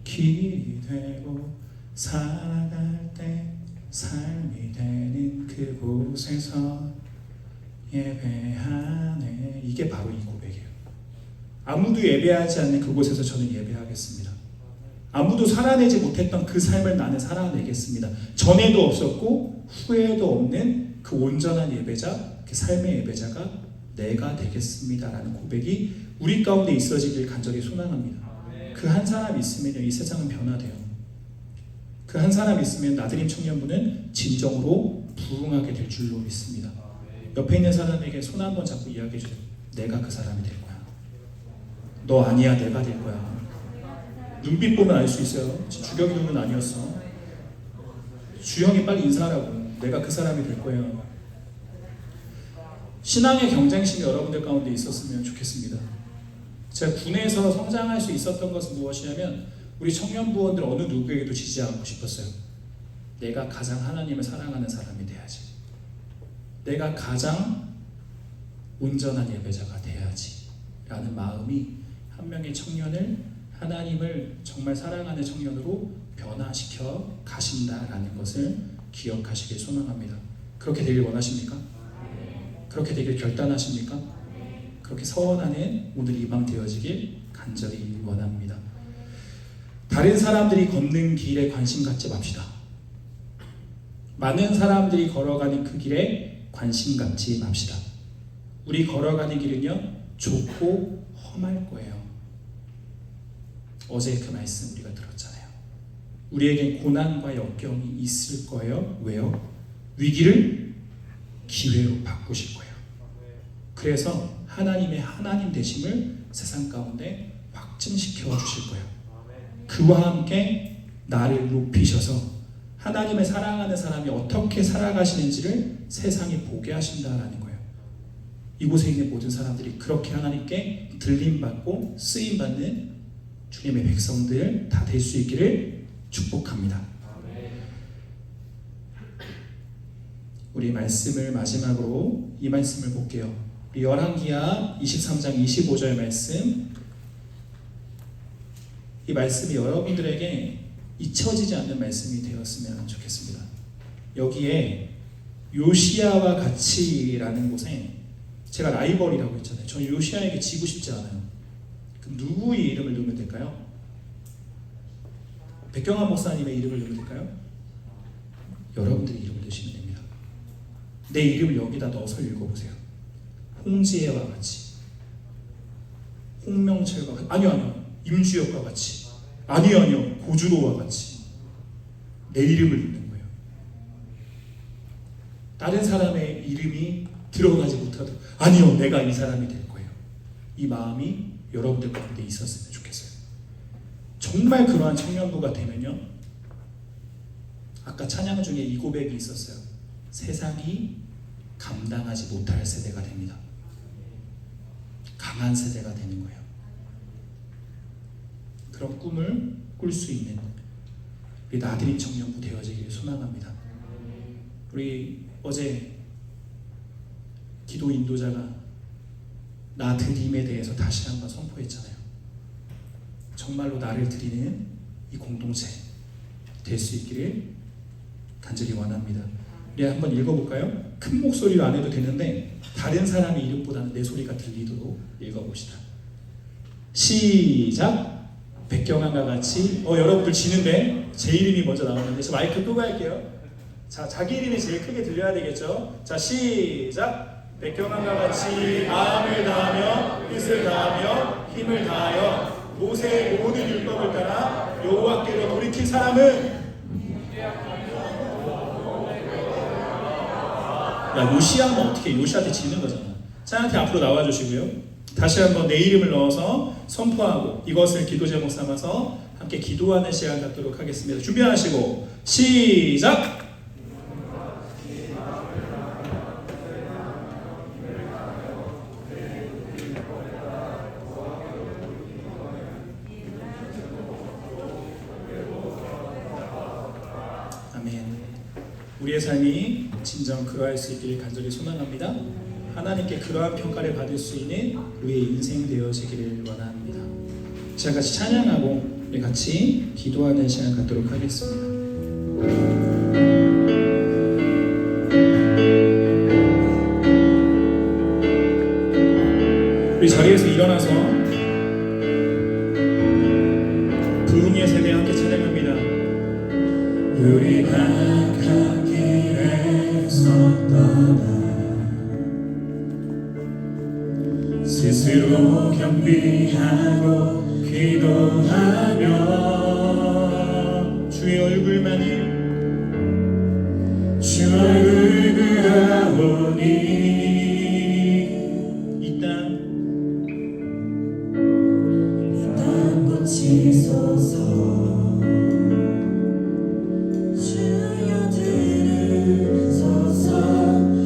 길이 되고, 살아갈 때 삶이 되는 그곳에서 예배하네. 이게 바로 이 고백이에요. 아무도 예배하지 않는 그곳에서 저는 예배하겠습니다. 아무도 살아내지 못했던 그 삶을 나는 살아내겠습니다. 전에도 없었고 후에도 없는 그 온전한 예배자, 그 삶의 예배자가 내가 되겠습니다라는 고백이 우리 가운데 있어지길 간절히 소망합니다. 그 한 사람 있으면요, 이 세상은 변화돼요. 그 한 사람 있으면 나드림 청년부는 진정으로 부흥하게 될 줄로 믿습니다. 옆에 있는 사람에게 손 한번 잡고 이야기해 주세요. 내가 그 사람이 될 거야. 너 아니야, 내가 될 거야. 눈빛 보면 알 수 있어요. 주경이 눈은 아니었어. 주영이 빨리 인사하라고. 내가 그 사람이 될 거예요. 신앙의 경쟁심이 여러분들 가운데 있었으면 좋겠습니다. 제가 군에서 성장할 수 있었던 것은 무엇이냐면 우리 청년부원들 어느 누구에게도 지지 않고 싶었어요. 내가 가장 하나님을 사랑하는 사람이 돼야지. 내가 가장 온전한 예배자가 돼야지 라는 마음이 한 명의 청년을 하나님을 정말 사랑하는 청년으로 변화시켜 가신다라는 것을 기억하시길 소망합니다. 그렇게 되길 원하십니까? 그렇게 되길 결단하십니까? 그렇게 서원하는 오늘 이 밤 되어지길 간절히 원합니다. 다른 사람들이 걷는 길에 관심 갖지 맙시다. 많은 사람들이 걸어가는 그 길에 관심 갖지 맙시다. 우리 걸어가는 길은요, 좁고 험할 거예요. 어제 그 말씀 우리가 들었잖아요. 우리에겐 고난과 역경이 있을 거예요. 왜요? 위기를 기회로 바꾸실 거예요. 그래서 하나님의 하나님 되심을 세상 가운데 확증시켜 주실 거예요. 그와 함께 나를 높이셔서 하나님을 사랑하는 사람이 어떻게 살아가시는지를 세상이 보게 하신다라는 거예요. 이곳에 있는 모든 사람들이 그렇게 하나님께 들림받고 쓰임받는 주님의 백성들 다 될 수 있기를 축복합니다. 우리 말씀을 마지막으로 이 말씀을 볼게요. 우리 열왕기하 23장 25절 말씀, 이 말씀이 여러분들에게 잊혀지지 않는 말씀이 되었으면 좋겠습니다. 여기에 요시야와 같이라는 곳에 제가 라이벌이라고 했잖아요. 저는 요시야에게 지고 싶지 않아요. 그럼 누구의 이름을 넣으면 될까요? 백경환 목사님의 이름을 넣으면 될까요? 여러분들의 이름을 넣으시면 됩니다. 내 이름을 여기다 넣어서 읽어보세요. 홍지혜와 같이, 홍명철과 같이, 아니요 임주혁과 같이, 아니요 고준호와 같이 내 이름을 넣는 거예요. 다른 사람의 이름이 들어가지 못하도 아니요 내가 이 사람이 될 거예요. 이 마음이 여러분들 가운데 있었으면 좋겠어요. 정말 그러한 청년부가 되면요, 아까 찬양 중에 이 고백이 있었어요. 세상이 감당하지 못할 세대가 됩니다. 강한 세대가 되는 거예요. 그런 꿈을 꿀 수 있는 우리 나드림 청년부 되어지기를 소망합니다. 우리 어제 기도 인도자가 나 드림에 대해서 다시 한번 선포했잖아요. 정말로 나를 드리는 이 공동체 될 수 있기를 간절히 원합니다. 우리 한번 읽어볼까요? 큰 목소리로 안 해도 되는데 다른 사람의 이름보다는 내 소리가 들리도록 읽어봅시다. 시작! 백경환과 같이 여러분들 지는데 제 이름이 먼저 나오는데 저 마이크 또 갈게요. 자, 자기 이름이 제일 크게 들려야 되겠죠? 자, 시작! 백경환과 같이 마음을 다하며 뜻을 다하며 힘을 다하여 모세의 모든 율법을 따라 여호와께로 돌이킨 사람은 야, 요시야는 어떻게 요시한테 지는 거잖아. 찬양팀 앞으로 나와주시고요. 다시 한번 내 이름을 넣어서 선포하고 이것을 기도 제목 삼아서 함께 기도하는 시간 갖도록 하겠습니다. 준비하시고 시작! 아멘. 우리의 삶이 진정 그러할 수 있기를 간절히 소망합니다. 하나님께 그러한 평가를 받을 수 있는 우리의 인생 되어지기를 원합니다. 자, 같이 찬양하고 우리 같이 기도하는 시간 갖도록 하겠습니다. 일어나서 부흥의 세대 함께 찬양합니다. 우리가 갈 길에서 떠나 스스로 겸비하고 기도하며 주의 얼굴만을 주 얼굴 구하오니 이 땅 고치소서